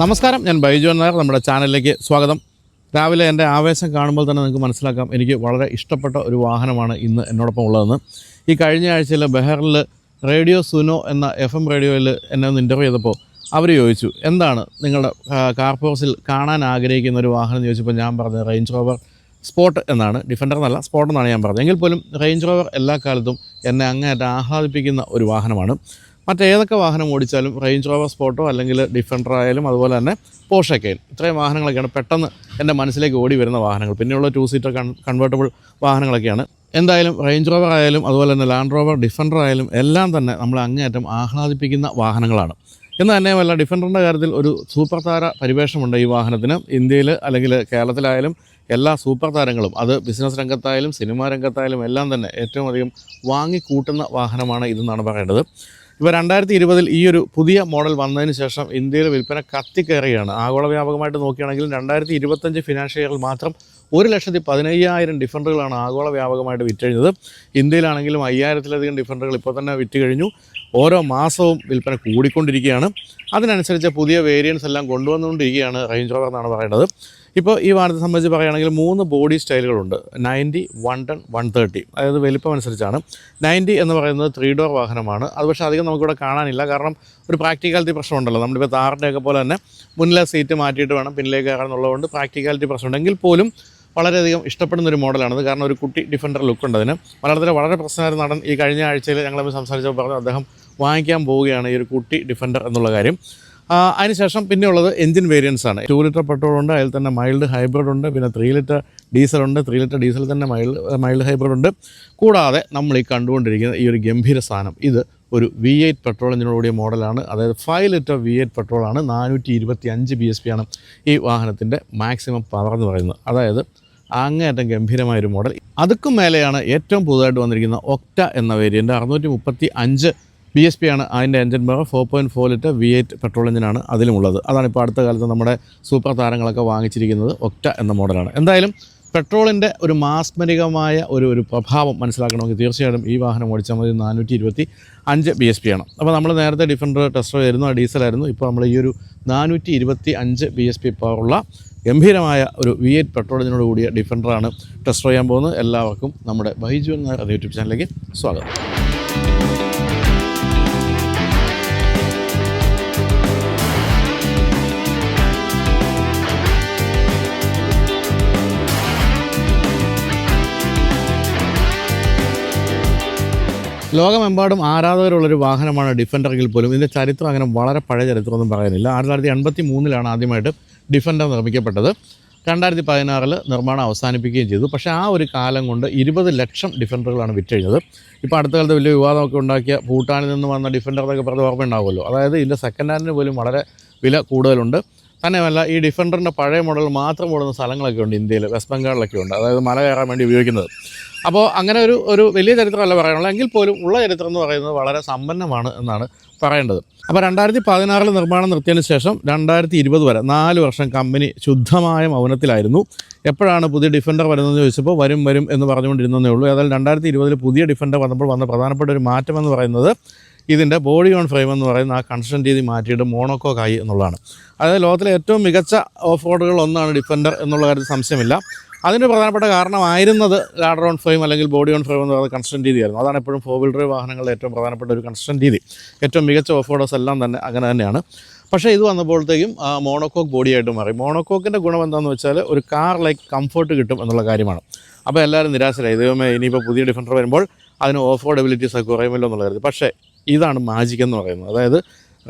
നമസ്കാരം, ഞാൻ ബൈജു നായർ. നമ്മുടെ ചാനലിലേക്ക് സ്വാഗതം. രാവിലെ എൻ്റെ ആവേശം കാണുമ്പോൾ തന്നെ നിങ്ങൾക്ക് മനസ്സിലാക്കാം എനിക്ക് വളരെ ഇഷ്ടപ്പെട്ട ഒരു വാഹനമാണ് ഇന്ന് എന്നോടൊപ്പം ഉള്ളതെന്ന്. ഈ കഴിഞ്ഞ ആഴ്ചയിൽ ബെഹറിൽ റേഡിയോ സുനോ എന്ന FM റേഡിയോയിൽ എന്നെ ഒന്ന് ഇൻ്റർവ്യൂ ചെയ്തപ്പോൾ അവർ ചോദിച്ചു, എന്താണ് നിങ്ങളുടെ കാർപോർസിൽ കാണാൻ ആഗ്രഹിക്കുന്ന ഒരു വാഹനം എന്ന് ചോദിച്ചപ്പോൾ ഞാൻ പറഞ്ഞത് റേഞ്ച് റോവർ സ്പോട്ട് എന്നാണ്. ഡിഫൻഡർ എന്നല്ല, സ്പോട്ട് എന്നാണ് ഞാൻ പറഞ്ഞത്. എങ്കിൽ പോലും റേഞ്ച് റോവർ എല്ലാ കാലത്തും എന്നെ അങ്ങേയറ്റം ആഹ്ലാദിപ്പിക്കുന്ന ഒരു വാഹനമാണ്. മറ്റേതൊക്കെ വാഹനം ഓടിച്ചാലും റേഞ്ച് റോവർ സ്പോട്ടോ അല്ലെങ്കിൽ ഡിഫൻഡർ ആയാലും അതുപോലെ തന്നെ പോർഷെ ഇത്രയും വാഹനങ്ങളൊക്കെയാണ് പെട്ടെന്ന് എൻ്റെ മനസ്സിലേക്ക് ഓടി വരുന്ന വാഹനങ്ങൾ. പിന്നെയുള്ള 2 സീറ്റർ കൺവേർട്ടബിൾ വാഹനങ്ങളൊക്കെയാണ്. എന്തായാലും റേഞ്ച് റോവർ ആയാലും അതുപോലെ തന്നെ ലാൻഡ് റോവർ ഡിഫൻഡർ ആയാലും എല്ലാം തന്നെ നമ്മൾ അങ്ങേയറ്റം ആഹ്ലാദിപ്പിക്കുന്ന വാഹനങ്ങളാണ്. എന്ന് തന്നെയുമല്ല, ഡിഫൻഡറിൻ്റെ കാര്യത്തിൽ ഒരു സൂപ്പർ താര പരിവേഷമുണ്ട് ഈ വാഹനത്തിന്. ഇന്ത്യയിൽ അല്ലെങ്കിൽ കേരളത്തിലായാലും എല്ലാ സൂപ്പർ താരങ്ങളും, അത് ബിസിനസ് രംഗത്തായാലും സിനിമാ രംഗത്തായാലും എല്ലാം തന്നെ ഏറ്റവും അധികം വാങ്ങിക്കൂട്ടുന്ന വാഹനമാണ് ഇതെന്നാണ് പറയേണ്ടത്. ഇപ്പോൾ 2020 ഈ ഒരു പുതിയ മോഡൽ വന്നതിന് ശേഷം ഇന്ത്യയിൽ വിൽപ്പന കത്തിക്കയറുകയാണ്. ആഗോള വ്യാപകമായിട്ട് നോക്കുകയാണെങ്കിൽ 2025 ഫിനാൻഷ്യൽ ഇയറിൽ മാത്രം 1,15,000 ഡിഫൻഡറുകളാണ് ആഗോള വ്യാപകമായിട്ട് വിറ്റഴിഞ്ഞത്. ഇന്ത്യയിലാണെങ്കിലും 5,000-ലധികം ഡിഫൻഡറുകൾ ഇപ്പോൾ തന്നെ വിറ്റ് കഴിഞ്ഞു. ഓരോ മാസവും വിൽപ്പന കൂടിക്കൊണ്ടിരിക്കുകയാണ്. അതിനനുസരിച്ച് പുതിയ വേരിയൻസ് എല്ലാം കൊണ്ടുവന്നുകൊണ്ടിരിക്കുകയാണ് റേഞ്ച് റോവർ എന്നാണ് പറയുന്നത്. ഇപ്പോൾ ഈ വാഹനത്തെ സംബന്ധിച്ച് പറയുകയാണെങ്കിൽ 3 ബോഡി സ്റ്റൈലുകളുണ്ട്: 90, 110, 130. അതായത് വലിപ്പം അനുസരിച്ചാണ്. 90 എന്ന് പറയുന്നത് 3 ഡോർ വാഹനമാണ്. അത് പക്ഷേ അധികം നമുക്കിവിടെ കാണാനില്ല, കാരണം ഒരു പ്രാക്ടിക്കാലിറ്റി പ്രശ്നമുണ്ടല്ലോ. നമ്മളിപ്പോൾ താറിൻ്റെയൊക്കെ പോലെ തന്നെ മുന്നിലെ സീറ്റ് മാറ്റിയിട്ട് വേണം പിന്നിലേക്ക് കയറാൻ എന്നുള്ളതുകൊണ്ട് പ്രാക്ടിക്കാലിറ്റി പ്രശ്നമുണ്ടെങ്കിൽ പോലും വളരെയധികം ഇഷ്ടപ്പെടുന്നൊരു മോഡലാണത്. കാരണം ഒരു കുട്ടി ഡിഫൻഡർ ലുക്കുണ്ട് അതിന്. മലയാളത്തിലെ വളരെ പ്രശ്നമായ നടൻ ഈ കഴിഞ്ഞ ആഴ്ചയിൽ ഞങ്ങളത് സംസാരിച്ചപ്പോൾ പറഞ്ഞു അദ്ദേഹം വാങ്ങിക്കാൻ പോവുകയാണ് ഈ ഒരു കുട്ടി ഡിഫൻഡർ എന്നുള്ള കാര്യം. അതിനുശേഷം പിന്നെയുള്ളത് എഞ്ചിൻ വേരിയൻസ് ആണ്. 2 ലിറ്റർ പെട്രോളുണ്ട്, അതിൽ തന്നെ മൈൽഡ് ഹൈബ്രിഡ് ഉണ്ട്, പിന്നെ 3 ലിറ്റർ ഡീസലുണ്ട്. 3 ലിറ്റർ ഡീസൽ തന്നെ മൈൽഡ് ഹൈബ്രിഡ് ഉണ്ട്. കൂടാതെ നമ്മൾ ഈ കണ്ടുകൊണ്ടിരിക്കുന്ന ഈ ഒരു ഗംഭീര സാധനം, ഇത് ഒരു V8 പെട്രോൾ എഞ്ചിനോടുകൂടിയ മോഡലാണ്. അതായത് 5 ലിറ്റർ V8 പെട്രോളാണ്. 425 bhp ആണ് ഈ വാഹനത്തിൻ്റെ മാക്സിമം പവർ എന്ന് പറയുന്നത്. അതായത് അങ്ങേയറ്റം ഗംഭീരമായൊരു മോഡൽ. അതുക്കും മേലെയാണ് ഏറ്റവും പുതുതായിട്ട് വന്നിരിക്കുന്ന ഒക്ട എന്ന വേരിയൻ്റ്. 635 bhp ആണ് അതിൻ്റെ engine power. 4.4 litre V8 petrol എഞ്ചിനാണ് അതിലുമുള്ളത്. അതാണ് ഇപ്പോൾ അടുത്ത കാലത്ത് നമ്മുടെ സൂപ്പർ താരങ്ങളൊക്കെ വാങ്ങിച്ചിരിക്കുന്നത് ഒക്ട എന്ന മോഡലാണ്. എന്തായാലും പെട്രോളിൻ്റെ ഒരു മാസ്മരികമായ ഒരു പ്രഭാവം മനസ്സിലാക്കണമെങ്കിൽ തീർച്ചയായിട്ടും ഈ വാഹനം ഓടിച്ചാൽ മതി. 425 bhp ആണ്. അപ്പോൾ നമ്മൾ നേരത്തെ ഡിഫൻഡർ ടെസ്റ്റ് ആയിരുന്നു, ആ ഡീസലായിരുന്നു. ഇപ്പോൾ നമ്മൾ ഈ ഒരു 425 bhp പവറുള്ള ഗംഭീരമായ ഒരു V8 പെട്രോൾ എഞ്ചിനോട് കൂടിയ ഡിഫൻഡറാണ് ടെസ്റ്റ് ചെയ്യാൻ പോകുന്നത്. എല്ലാവർക്കും നമ്മുടെ ബൈജു നായർ യൂട്യൂബ് ചാനലിലേക്ക് സ്വാഗതം. ലോകമെമ്പാടും ആരാധകരുള്ളൊരു വാഹനമാണ് ഡിഫൻഡറെങ്കിൽ പോലും ഇതിൻ്റെ ചരിത്രം അങ്ങനെ വളരെ പഴയ ചരിത്രമൊന്നും പറയാനില്ല. 1983 ആദ്യമായിട്ട് ഡിഫൻഡർ നിർമ്മിക്കപ്പെട്ടത്. 2016 നിർമ്മാണം അവസാനിപ്പിക്കുകയും ചെയ്തു. പക്ഷേ ആ ഒരു കാലം കൊണ്ട് 20 ലക്ഷം ഡിഫൻഡറുകളാണ് വിറ്റഴിഞ്ഞത്. ഇപ്പോൾ അടുത്ത കാലത്ത് വലിയ വിവാദമൊക്കെ ഉണ്ടാക്കിയ ഭൂട്ടാനിൽ നിന്ന് വന്ന ഡിഫൻഡർ എന്നൊക്കെ പറഞ്ഞ് ഓർമ്മ ഉണ്ടാവുമല്ലോ. അതായത് ഇതിൻ്റെ സെക്കൻഡ് ഹാൻഡിന് പോലും വളരെ വില കൂടുതലുണ്ട്. തന്നെയുമല്ല, ഈ ഡിഫൻഡറിൻ്റെ പഴയ മോഡൽ മാത്രം ഓടുന്ന സ്ഥലങ്ങളൊക്കെ ഉണ്ട് ഇന്ത്യയിൽ. വെസ്റ്റ് ബംഗാളിലൊക്കെ ഉണ്ട്, അതായത് മല കയറാൻ വേണ്ടി ഉപയോഗിക്കുന്നത്. അപ്പോൾ അങ്ങനെ ഒരു വലിയ ചരിത്രമല്ല പറയാനുള്ളത്, എങ്കിൽ പോലും ഉള്ള ചരിത്രം എന്ന് പറയുന്നത് വളരെ സമ്പന്നമാണ് എന്നാണ് പറയേണ്ടത്. അപ്പോൾ 2016 നിർമ്മാണം നിർത്തിയതിന് ശേഷം 2020 വരെ 4 വർഷം കമ്പനി ശുദ്ധമായ മൗനത്തിലായിരുന്നു. എപ്പോഴാണ് പുതിയ ഡിഫൻഡർ വരുന്നതെന്ന് ചോദിച്ചപ്പോൾ വരും എന്ന് പറഞ്ഞുകൊണ്ടിരുന്നതേ ഉള്ളൂ. ഏതായാലും 2020 പുതിയ ഡിഫൻഡർ വന്നപ്പോൾ വന്ന പ്രധാനപ്പെട്ട ഒരു മാറ്റം എന്ന് പറയുന്നത് ഇതിൻ്റെ ബോഡി ഓൺ ഫ്രെയിം എന്ന് പറയുന്ന ആ കൺസ്ട്രക്ഷൻ രീതി മാറ്റിയിട്ട് മോണോക്കോക്ക് ആയി എന്നുള്ളതാണ്. അതായത് ലോകത്തിലെ ഏറ്റവും മികച്ച ഓഫ് റോഡുകൾ ഒന്നാണ് ഡിഫൻഡർ എന്നുള്ള കാര്യത്തിൽ സംശയമില്ല. അതിൻ്റെ പ്രധാനപ്പെട്ട കാരണമായിരുന്നത് ലാഡർ ഓൺ ഫ്രെയിം അല്ലെങ്കിൽ ബോഡി ഓൺ ഫ്രെയിം എന്ന് പറയുന്ന കൺസ്ട്രക്ഷൻ രീതിയായിരുന്നു. അതാണ് എപ്പോഴും 4 വീലർ വാഹനങ്ങളുടെ ഏറ്റവും പ്രധാനപ്പെട്ട ഒരു കൺസ്ട്രക്ഷൻ രീതി. ഏറ്റവും മികച്ച ഓഫ് റോഡേഴ്സ് എല്ലാം തന്നെ അങ്ങനെ തന്നെയാണ്. പക്ഷേ ഇത് വന്നപ്പോഴത്തേക്കും മോണോക്കോക്ക് ബോഡിയായിട്ട് മാറി. മോണോക്കോക്കിൻ്റെ ഗുണം എന്താണെന്ന് വെച്ചാൽ ഒരു കാർ ലൈക്ക് കംഫർട്ട് കിട്ടും എന്നുള്ള കാര്യമാണ്. അപ്പോൾ എല്ലാവരും നിരാശരായി, ദൈവമേ ഇനിയിപ്പോൾ പുതിയ ഡിഫൻഡർ വരുമ്പോൾ അതിന് ഓഫ് റോഡ് എബിലിറ്റീസ് ഒക്കെ കുറയുമല്ലോ എന്നുള്ള കാര്യം. പക്ഷേ ഇതാണ് മാജിക് എന്ന് പറയുന്നത്. അതായത്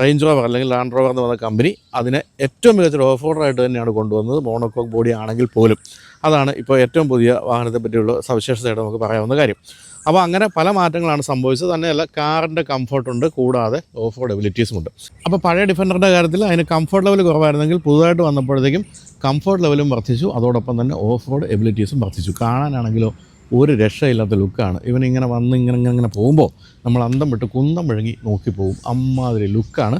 റേഞ്ച് റോവർ അല്ലെങ്കിൽ ലാൻഡ് റോവർ എന്ന് പറഞ്ഞ കമ്പനി അതിനെ ഏറ്റവും മികച്ചൊരു ഓഫ് റോഡറായിട്ട് തന്നെയാണ് കൊണ്ടുവന്നത്, മോണോക്കോക്ക് ബോഡി ആണെങ്കിൽ പോലും. അതാണ് ഇപ്പോൾ ഏറ്റവും പുതിയ വാഹനത്തെ പറ്റിയുള്ള സവിശേഷതയായിട്ട് നമുക്ക് പറയാവുന്ന കാര്യം. അപ്പോൾ അങ്ങനെ പല മാറ്റങ്ങളാണ് സംഭവിച്ചത്. തന്നെയല്ല, കാറിൻ്റെ കംഫർട്ടുണ്ട്, കൂടാതെ ഓഫ് റോഡ് എബിലിറ്റീസും ഉണ്ട്. അപ്പോൾ പഴയ ഡിഫൻഡറിൻ്റെ കാര്യത്തിൽ അതിന് കംഫർട്ട് ലെവൽ കുറവായിരുന്നെങ്കിൽ പുതുതായിട്ട് വന്നപ്പോഴത്തേക്കും കംഫർട്ട് ലെവലും വർദ്ധിച്ചു, അതോടൊപ്പം തന്നെ ഓഫ് റോഡ് എബിലിറ്റീസും വർദ്ധിച്ചു. കാണാനാണെങ്കിലോ ഒരു രക്ഷയില്ലാത്ത ലുക്കാണ്. ഇവനിങ്ങനെ വന്ന് ഇങ്ങനെ പോകുമ്പോൾ നമ്മൾ അന്തം വിട്ട് കുന്തം മുഴങ്ങി നോക്കിപ്പോകും. അമ്മാതിരി ലുക്കാണ്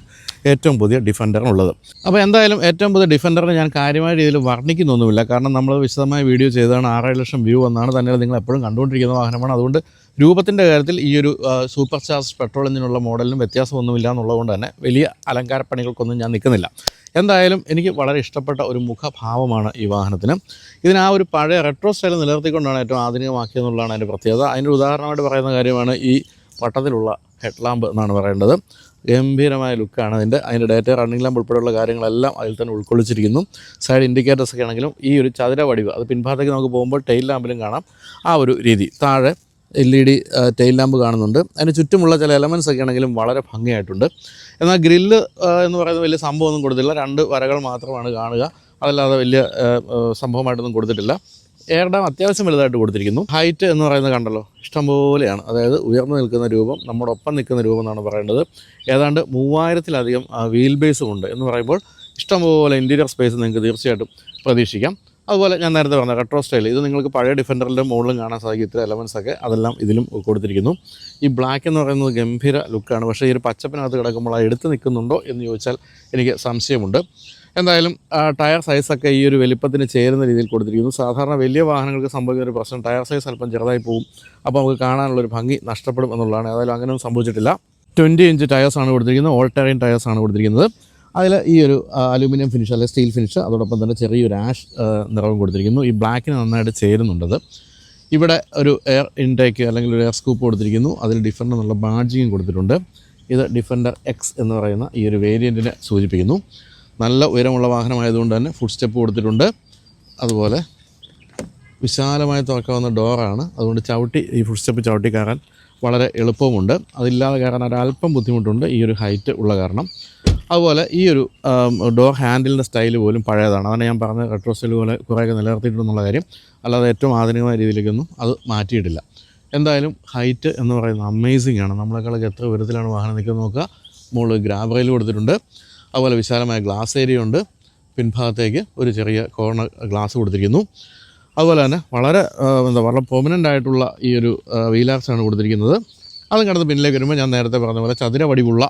ഏറ്റവും പുതിയ ഡിഫൻഡറിനുള്ളത്. അപ്പോൾ എന്തായാലും ഏറ്റവും പുതിയ ഡിഫൻഡറിനെ ഞാൻ കാര്യമായ രീതിയിൽ വർണ്ണിക്കുന്നൊന്നുമില്ല, കാരണം നമ്മൾ വിശദമായ വീഡിയോ ചെയ്തതാണ്. 6-7 ലക്ഷം വ്യൂ വന്നാണ്. തന്നെ നിങ്ങൾ എപ്പോഴും കണ്ടുകൊണ്ടിരിക്കുന്ന വാഹനമാണ്. അതുകൊണ്ട് രൂപത്തിൻ്റെ കാര്യത്തിൽ ഈ ഒരു സൂപ്പർ ചാർജ് പെട്രോൾ എഞ്ചിനുള്ള മോഡലിനും വ്യത്യാസമൊന്നുമില്ല എന്നുള്ളതുകൊണ്ട് തന്നെ വലിയ അലങ്കാരപ്പണികൾക്കൊന്നും ഞാൻ നിൽക്കുന്നില്ല. എന്തായാലും എനിക്ക് വളരെ ഇഷ്ടപ്പെട്ട ഒരു മുഖഭാവമാണ് ഈ വാഹനത്തിന്. ഇതിന് ആ ഒരു പഴയ റെട്രോ സ്റ്റൈൽ നിലനിർത്തിക്കൊണ്ടാണ് ഏറ്റവും ആധുനികമാക്കിയെന്നുള്ളതാണ് അതിൻ്റെ പ്രത്യേകത. അതിൻ്റെ ഉദാഹരണമായിട്ട് പറയുന്ന കാര്യമാണ് ഈ വട്ടത്തിലുള്ള ഹെഡ് ലാമ്പ് എന്നാണ് പറയേണ്ടത്. ഗംഭീരമായ ലുക്കാണ് അതിൻ്റെ ഡേറ്റ റണ്ണിംഗ് ലാമ്പ് ഉൾപ്പെടെയുള്ള കാര്യങ്ങളെല്ലാം അതിൽ തന്നെ ഉൾക്കൊള്ളിച്ചിരിക്കുന്നു. സൈഡ് ഇൻഡിക്കേറ്റേഴ്സൊക്കെ ആണെങ്കിലും ഈ ഒരു ചതുര വടിവ് അത് പിൻഭാഗത്തേക്ക് നമുക്ക് പോകുമ്പോൾ ടെയിൽ ലാമ്പിലും കാണാം ആ ഒരു രീതി. താഴെ LED ടെയിൽ ലാമ്പ് കാണുന്നുണ്ട്. അതിന് ചുറ്റുമുള്ള ചില എലമെൻറ്റ്സ് ഒക്കെ ആണെങ്കിലും വളരെ ഭംഗിയായിട്ടുണ്ട്. എന്നാൽ ഗ്രില്ല് എന്ന് പറയുന്നത് വലിയ സംഭവമൊന്നും കൊടുത്തില്ല. 2 വരകൾ മാത്രമാണ് കാണുക, അതല്ലാതെ വലിയ സംഭവമായിട്ടൊന്നും കൊടുത്തിട്ടില്ല. എയർ ഡാം അത്യാവശ്യം വലുതായിട്ട് കൊടുത്തിരിക്കുന്നു. ഹൈറ്റ് എന്ന് പറയുന്നത് കണ്ടല്ലോ, ഇഷ്ടംപോലെയാണ്. അതായത് ഉയർന്നു നിൽക്കുന്ന രൂപം, നമ്മുടെ ഒപ്പം നിൽക്കുന്ന രൂപം എന്നാണ് പറയേണ്ടത്. ഏതാണ്ട് 3000-ലധികം വീൽ ബേസും ഉണ്ട് എന്ന് പറയുമ്പോൾ ഇഷ്ടംപോലെ ഇൻറ്റീരിയർ സ്പേസ് നിങ്ങൾക്ക് തീർച്ചയായിട്ടും പ്രതീക്ഷിക്കാം. അതുപോലെ ഞാൻ നേരത്തെ പറഞ്ഞ റെട്രോ സ്റ്റൈൽ, ഇത് നിങ്ങൾക്ക് പഴയ ഡിഫൻഡറിൻ്റെ മുകളിലും കാണാൻ സാധിക്കും. ഇത്ര എലമെൻറ്റ്സൊക്കെ അതെല്ലാം ഇതിലും കൊടുത്തിരിക്കുന്നു. ഈ ബ്ലാക്ക് എന്ന് പറയുന്നത് ഗംഭീര ലുക്കാണ്. പക്ഷേ ഈ ഒരു പച്ചപ്പിനകത്ത് കിടക്കുമ്പോൾ അത് എടുത്ത് നിൽക്കുന്നുണ്ടോ എന്ന് ചോദിച്ചാൽ എനിക്ക് സംശയമുണ്ട്. എന്തായാലും ടയർ സൈസൊക്കെ ഈ ഒരു വലിപ്പത്തിന് ചേരുന്ന രീതിയിൽ കൊടുത്തിരിക്കുന്നു. സാധാരണ വലിയ വാഹനങ്ങൾക്ക് സംഭവിക്കുന്ന ഒരു പ്രശ്നം ടയർ സൈസ് അല്പം ചെറുതായി പോകും, അപ്പോൾ നമുക്ക് കാണാനുള്ളൊരു ഭംഗി നഷ്ടപ്പെടും എന്നുള്ളതാണ്. ഏതായാലും അങ്ങനെയൊന്നും സംഭവിച്ചിട്ടില്ല. 20 ഇഞ്ച് ടയേഴ്സാണ് കൊടുത്തിരിക്കുന്നത്, ഓൾ ടെറൈൻ ടയേഴ്സാണ് കൊടുത്തിരിക്കുന്നത്. അതിൽ ഈ ഒരു അലൂമിനിയം ഫിനിഷ് അല്ലെങ്കിൽ സ്റ്റീൽ ഫിനിഷ്, അതോടൊപ്പം തന്നെ ചെറിയൊരു ആഷ് നിറവും കൊടുത്തിരിക്കുന്നു. ഈ ബ്ലാക്കിന് നന്നായിട്ട് ചേരുന്നുണ്ടത്. ഇവിടെ ഒരു എയർ ഇൻടേക്ക് അല്ലെങ്കിൽ ഒരു എയർ സ്കൂപ്പ് കൊടുത്തിരിക്കുന്നു. അതിൽ ഡിഫൻഡർ എന്നുള്ള ബാഡ്ജിങ് കൊടുത്തിട്ടുണ്ട്. ഇത് ഡിഫൻഡർ എക്സ് എന്ന് പറയുന്ന ഈ ഒരു വേരിയൻറ്റിനെ സൂചിപ്പിക്കുന്നു. നല്ല ഉയരമുള്ള വാഹനമായതുകൊണ്ട് തന്നെ ഫുഡ് സ്റ്റെപ്പ് കൊടുത്തിട്ടുണ്ട്. അതുപോലെ വിശാലമായി തുറക്കാവുന്ന ഡോറാണ്, അതുകൊണ്ട് ഈ ഫുഡ് സ്റ്റെപ്പ് ചവിട്ടി കയറാൻ വളരെ എളുപ്പമുണ്ട്. അതില്ലാതെ കയറാൻ ഒരല്പം ബുദ്ധിമുട്ടുണ്ട് ഈ ഒരു ഹൈറ്റ് ഉള്ള കാരണം. അതുപോലെ ഈ ഒരു ഡോർ ഹാൻഡിലിൻ്റെ സ്റ്റൈൽ പോലും പഴയതാണ്. അതാണ് ഞാൻ പറഞ്ഞ റെട്രോ സ്റ്റൈൽ പോലെ കുറേയൊക്കെ നിലനിർത്തിയിട്ടുണ്ടെന്നുള്ള കാര്യം. അല്ലാതെ ഏറ്റവും ആധുനികമായ രീതിയിലേക്കൊന്നും അത് മാറ്റിയിട്ടില്ല. എന്തായാലും ഹൈറ്റ് എന്ന് പറയുന്നത് അമേസിംഗ് ആണ്. നമ്മളെക്കാളൊക്കെ എത്ര ഉയരത്തിലാണ് വാഹനം നിൽക്കുന്നത് നോക്കുക. മുകളിൽ ഗ്രാബ് റെയിൽ കൊടുത്തിട്ടുണ്ട്. അതുപോലെ വിശാലമായ ഗ്ലാസ് ഏരിയ ഉണ്ട്. പിൻഭാഗത്തേക്ക് ഒരു ചെറിയ കോർണർ ഗ്ലാസ് കൊടുത്തിരിക്കുന്നു. അതുപോലെ തന്നെ വളരെ പെർമനൻ്റ് ആയിട്ടുള്ള ഈ ഒരു വീലാർസാണ് കൊടുത്തിരിക്കുന്നത്. അതും കടന്ന് പിന്നിലേക്ക് വരുമ്പോൾ ഞാൻ നേരത്തെ പറഞ്ഞ പോലെ ചതുര വടിവുള്ള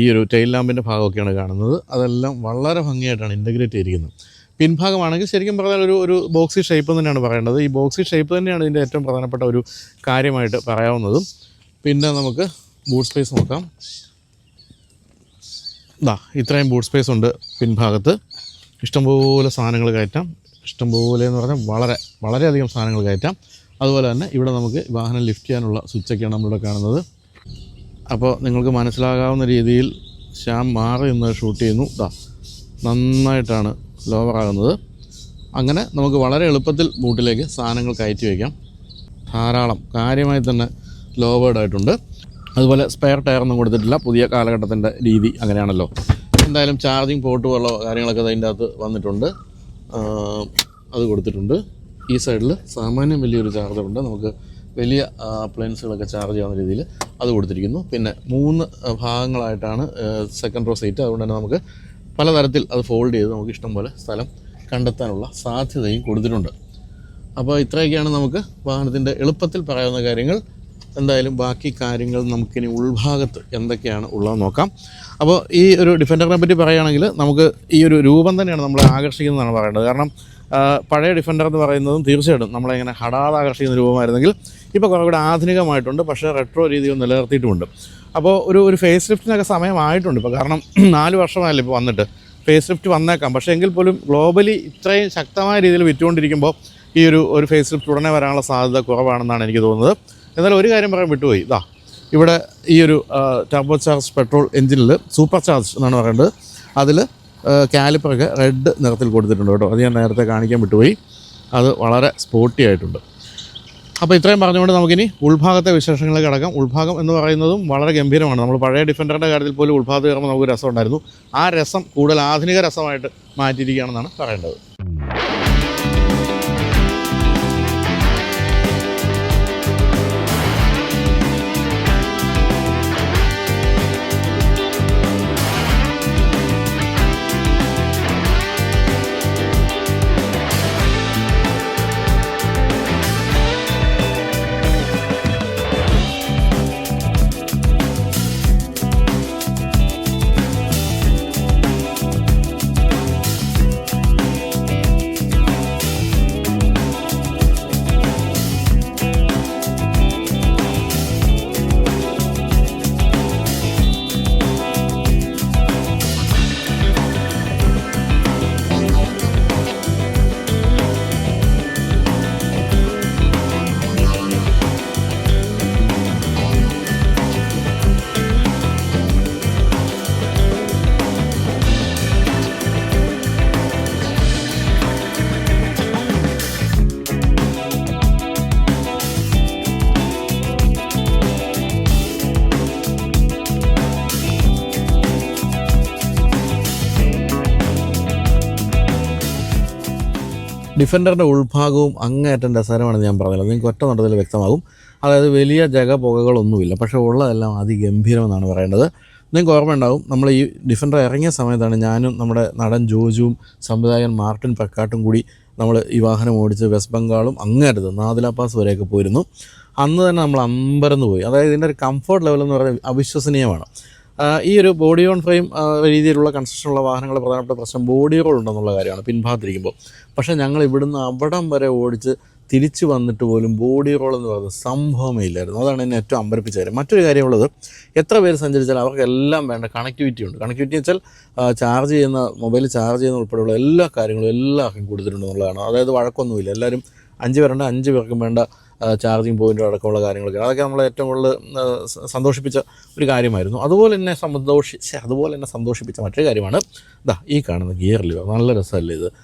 ഈ ഒരു ടെയിൽ ലാമ്പിൻ്റെ ഭാഗമൊക്കെയാണ് കാണുന്നത്. അതെല്ലാം വളരെ ഭംഗിയായിട്ടാണ് ഇൻ്റഗ്രേറ്റ് ചെയ്തിരിക്കുന്നത്. പിൻഭാഗമാണെങ്കിൽ ശരിക്കും പറഞ്ഞാൽ ഒരു ബോക്സി ഷേപ്പ് തന്നെയാണ് പറയേണ്ടത്. ഈ ബോക്സി ഷേപ്പ് തന്നെയാണ് ഇതിൻ്റെ ഏറ്റവും പ്രധാനപ്പെട്ട ഒരു കാര്യമായിട്ട് പറയാവുന്നതും. പിന്നെ നമുക്ക് ബൂട്ട് സ്പേസ് നോക്കാം. ഇത്രയും ബൂട്ട് സ്പേസ് ഉണ്ട് പിൻഭാഗത്ത്. ഇഷ്ടംപോലെ സാധനങ്ങൾ കയറ്റാം. ഇഷ്ടംപോലെ എന്ന് പറഞ്ഞാൽ വളരെയധികം സാധനങ്ങൾ കയറ്റാം. അതുപോലെ തന്നെ ഇവിടെ നമുക്ക് വാഹനം ലിഫ്റ്റ് ചെയ്യാനുള്ള സ്വിച്ചൊക്കെയാണ് നമ്മളിവിടെ കാണുന്നത്. അപ്പോൾ നിങ്ങൾക്ക് മനസ്സിലാകാവുന്ന രീതിയിൽ ശ്യാം മാറി നിന്ന് ഷൂട്ട് ചെയ്യുന്നു. നന്നായിട്ടാണ് ലോവറാകുന്നത്. അങ്ങനെ നമുക്ക് വളരെ എളുപ്പത്തിൽ ബൂട്ടിലേക്ക് സാധനങ്ങൾ കയറ്റി വയ്ക്കാം. ധാരാളം കാര്യമായി തന്നെ ലോവേർഡായിട്ടുണ്ട്. അതുപോലെ സ്പെയർ ടയറൊന്നും കൊടുത്തിട്ടില്ല. പുതിയ കാലഘട്ടത്തിൻ്റെ രീതി അങ്ങനെയാണല്ലോ. എന്തായാലും ചാർജിങ് പോർട്ട് പോലുള്ള കാര്യങ്ങളൊക്കെ അതിൻ്റെ അകത്ത് വന്നിട്ടുണ്ട്. അത് കൊടുത്തിട്ടുണ്ട്. ഈ സൈഡിൽ സാമാന്യം വലിയൊരു ചാർജറുണ്ട്. നമുക്ക് വലിയ അപ്ലയൻസുകളൊക്കെ ചാർജ് ചെയ്യാവുന്ന രീതിയിൽ അത് കൊടുത്തിരിക്കുന്നു. പിന്നെ 3 ഭാഗങ്ങളായിട്ടാണ് സെക്കൻഡ് റോ സീറ്റ്. അതുകൊണ്ട് തന്നെ നമുക്ക് പലതരത്തിൽ അത് ഫോൾഡ് ചെയ്ത് നമുക്ക് ഇഷ്ടം പോലെ സ്ഥലം കണ്ടെത്താനുള്ള സാധ്യതയും കൊടുത്തിട്ടുണ്ട്. അപ്പോൾ ഇത്രയൊക്കെയാണ് നമുക്ക് വാഹനത്തിൻ്റെ എളുപ്പത്തിൽ പറയാവുന്ന കാര്യങ്ങൾ. എന്തായാലും ബാക്കി കാര്യങ്ങൾ നമുക്കിനി ഉൾഭാഗത്ത് എന്തൊക്കെയാണ് ഉള്ളതെന്ന് നോക്കാം. അപ്പോൾ ഈ ഒരു ഡിഫൻഡറിനെ പറ്റി പറയുകയാണെങ്കിൽ നമുക്ക് ഈ ഒരു രൂപം തന്നെയാണ് നമ്മളെ ആകർഷിക്കുന്നതെന്നാണ് പറയേണ്ടത്. കാരണം പഴയ ഡിഫൻഡർ എന്ന് പറയുന്നതും തീർച്ചയായിട്ടും നമ്മളെങ്ങനെ ഹഠാത് ആകർഷിക്കുന്ന രൂപമായിരുന്നെങ്കിൽ ഇപ്പോൾ കുറേ കൂടെ ആധുനികമായിട്ടുണ്ട്. പക്ഷേ റെട്രോ രീതികൾ നിലനിർത്തിയിട്ടുമുണ്ട്. അപ്പോൾ ഒരു ഫേസ് ലിഫ്റ്റിനൊക്കെ സമയമായിട്ടുണ്ട് ഇപ്പോൾ. കാരണം 4 വർഷമായല്ലോ ഇപ്പോൾ വന്നിട്ട്. ഫേസ് ലിഫ്റ്റ് വന്നേക്കാം. പക്ഷേ എങ്കിൽ പോലും ഗ്ലോബലി ഇത്രയും ശക്തമായ രീതിയിൽ വിറ്റുകൊണ്ടിരിക്കുമ്പോൾ ഈ ഒരു ഫേസ് ലിഫ്റ്റ് ഉടനെ വരാനുള്ള സാധ്യത കുറവാണെന്നാണ് എനിക്ക് തോന്നുന്നത്. എന്നാൽ ഒരു കാര്യം പറയാൻ വിട്ടുപോയി. ഇവിടെ ഈ ഒരു ടർബോ ചാർജ് പെട്രോൾ എഞ്ചിനിൽ സൂപ്പർ ചാർജ് എന്നാണ് പറയേണ്ടത്. അതിൽ കാലിപ്പറൊക്കെ റെഡ് നിറത്തിൽ കൊടുത്തിട്ടുണ്ട് കേട്ടോ. അത് ഞാൻ നേരത്തെ കാണിക്കാൻ വിട്ടുപോയി. അത് വളരെ സ്പോർട്ടി ആയിട്ടുണ്ട്. അപ്പോൾ ഇത്രയും പറഞ്ഞുകൊണ്ട് നമുക്കിനി ഉൾഭാഗത്തെ വിശേഷങ്ങളിലേക്ക് കടക്കാം. ഉൾഭാഗം എന്ന് പറയുന്നതും വളരെ ഗംഭീരമാണ്. നമ്മൾ പഴയ ഡിഫൻഡറിൻ്റെ കാര്യത്തിൽ പോലും ഉൾഭാഗത്ത് കയറുമ്പോൾ നമുക്ക് രസം ഉണ്ടായിരുന്നു. ആ രസം കൂടുതൽ ആധുനിക രസമായിട്ട് മാറ്റിയിരിക്കുകയാണെന്നാണ് പറയേണ്ടത്. ഡിഫൻഡറിൻ്റെ ഉൾഭാഗവും അങ്ങേയറ്റം രസകരമാണെന്ന് ഞാൻ പറഞ്ഞില്ല, നിങ്ങൾക്ക് ഒറ്റ നോട്ടത്തിൽ വ്യക്തമാകും. അതായത് വലിയ പുകകളൊന്നുമില്ല, പക്ഷേ ഉള്ളതെല്ലാം അതിഗംഭീരമെന്നാണ് പറയേണ്ടത്. നിങ്ങൾക്ക് ഓർമ്മ ഉണ്ടാവും, നമ്മൾ ഈ ഡിഫൻഡർ ഇറങ്ങിയ സമയത്താണ് ഞാനും നമ്മുടെ നടൻ ജോജുവും സംവിധായകൻ മാർട്ടിൻ പ്രക്കാട്ടും കൂടി നമ്മൾ ഈ വാഹനം ഓടിച്ച് വെസ്റ്റ് ബംഗാളും അങ്ങേറ്റത് നാദില പാസ് വരെയൊക്കെ പോയിരുന്നു. അന്ന് തന്നെ നമ്മൾ അമ്പരന്ന് പോയി. അതായത് ഇതിൻ്റെ ഒരു കംഫർട്ട് ലെവൽ എന്ന് പറയുന്നത് അവിശ്വസനീയമാണ്. ഈ ഒരു ബോഡി ഓൺ ഫ്രെയിം രീതിയിലുള്ള കൺസ്ട്രക്ഷനുള്ള വാഹനങ്ങളുടെ പ്രധാനപ്പെട്ട പ്രശ്നം ബോഡി റോൾ ഉണ്ടെന്നുള്ള കാര്യമാണ് പിൻഭാഗത്തിരിക്കുമ്പോൾ. പക്ഷേ ഞങ്ങൾ ഇവിടുന്ന് അവിടം വരെ ഓടിച്ച് തിരിച്ചു വന്നിട്ട് പോലും ബോഡി റോൾ എന്ന് പറയുന്നത് സംഭവമേ ഇല്ലായിരുന്നു. അതാണ് എന്നെ ഏറ്റവും അമ്പരപ്പിച്ച കാര്യം. മറ്റൊരു കാര്യമുള്ളത്, എത്ര പേര് സഞ്ചരിച്ചാൽ അവർക്കെല്ലാം വേണ്ട കണക്ടിവിറ്റി ഉണ്ട്. കണക്ടിവിറ്റി വെച്ചാൽ മൊബൈൽ ചാർജ് ചെയ്യുന്ന ഉൾപ്പെടെയുള്ള എല്ലാ കാര്യങ്ങളും എല്ലാവർക്കും കൊടുത്തിട്ടുണ്ടെന്നുള്ളതാണ്. അതായത് വഴക്കൊന്നുമില്ല, എല്ലാവരും 5 പേരുണ്ട്, 5 പേർക്കും വേണ്ട ചാർജിങ് പോയിൻ്റ് അടക്കമുള്ള കാര്യങ്ങളൊക്കെ. അതൊക്കെ നമ്മളെ ഏറ്റവും കൂടുതൽ സന്തോഷിപ്പിച്ച ഒരു കാര്യമായിരുന്നു. അതുപോലെ എന്നെ സന്തോഷിപ്പിച്ച മറ്റൊരു കാര്യമാണ് ഈ കാണുന്ന ഗിയർ ലിവർ. നല്ല രസമല്ലേ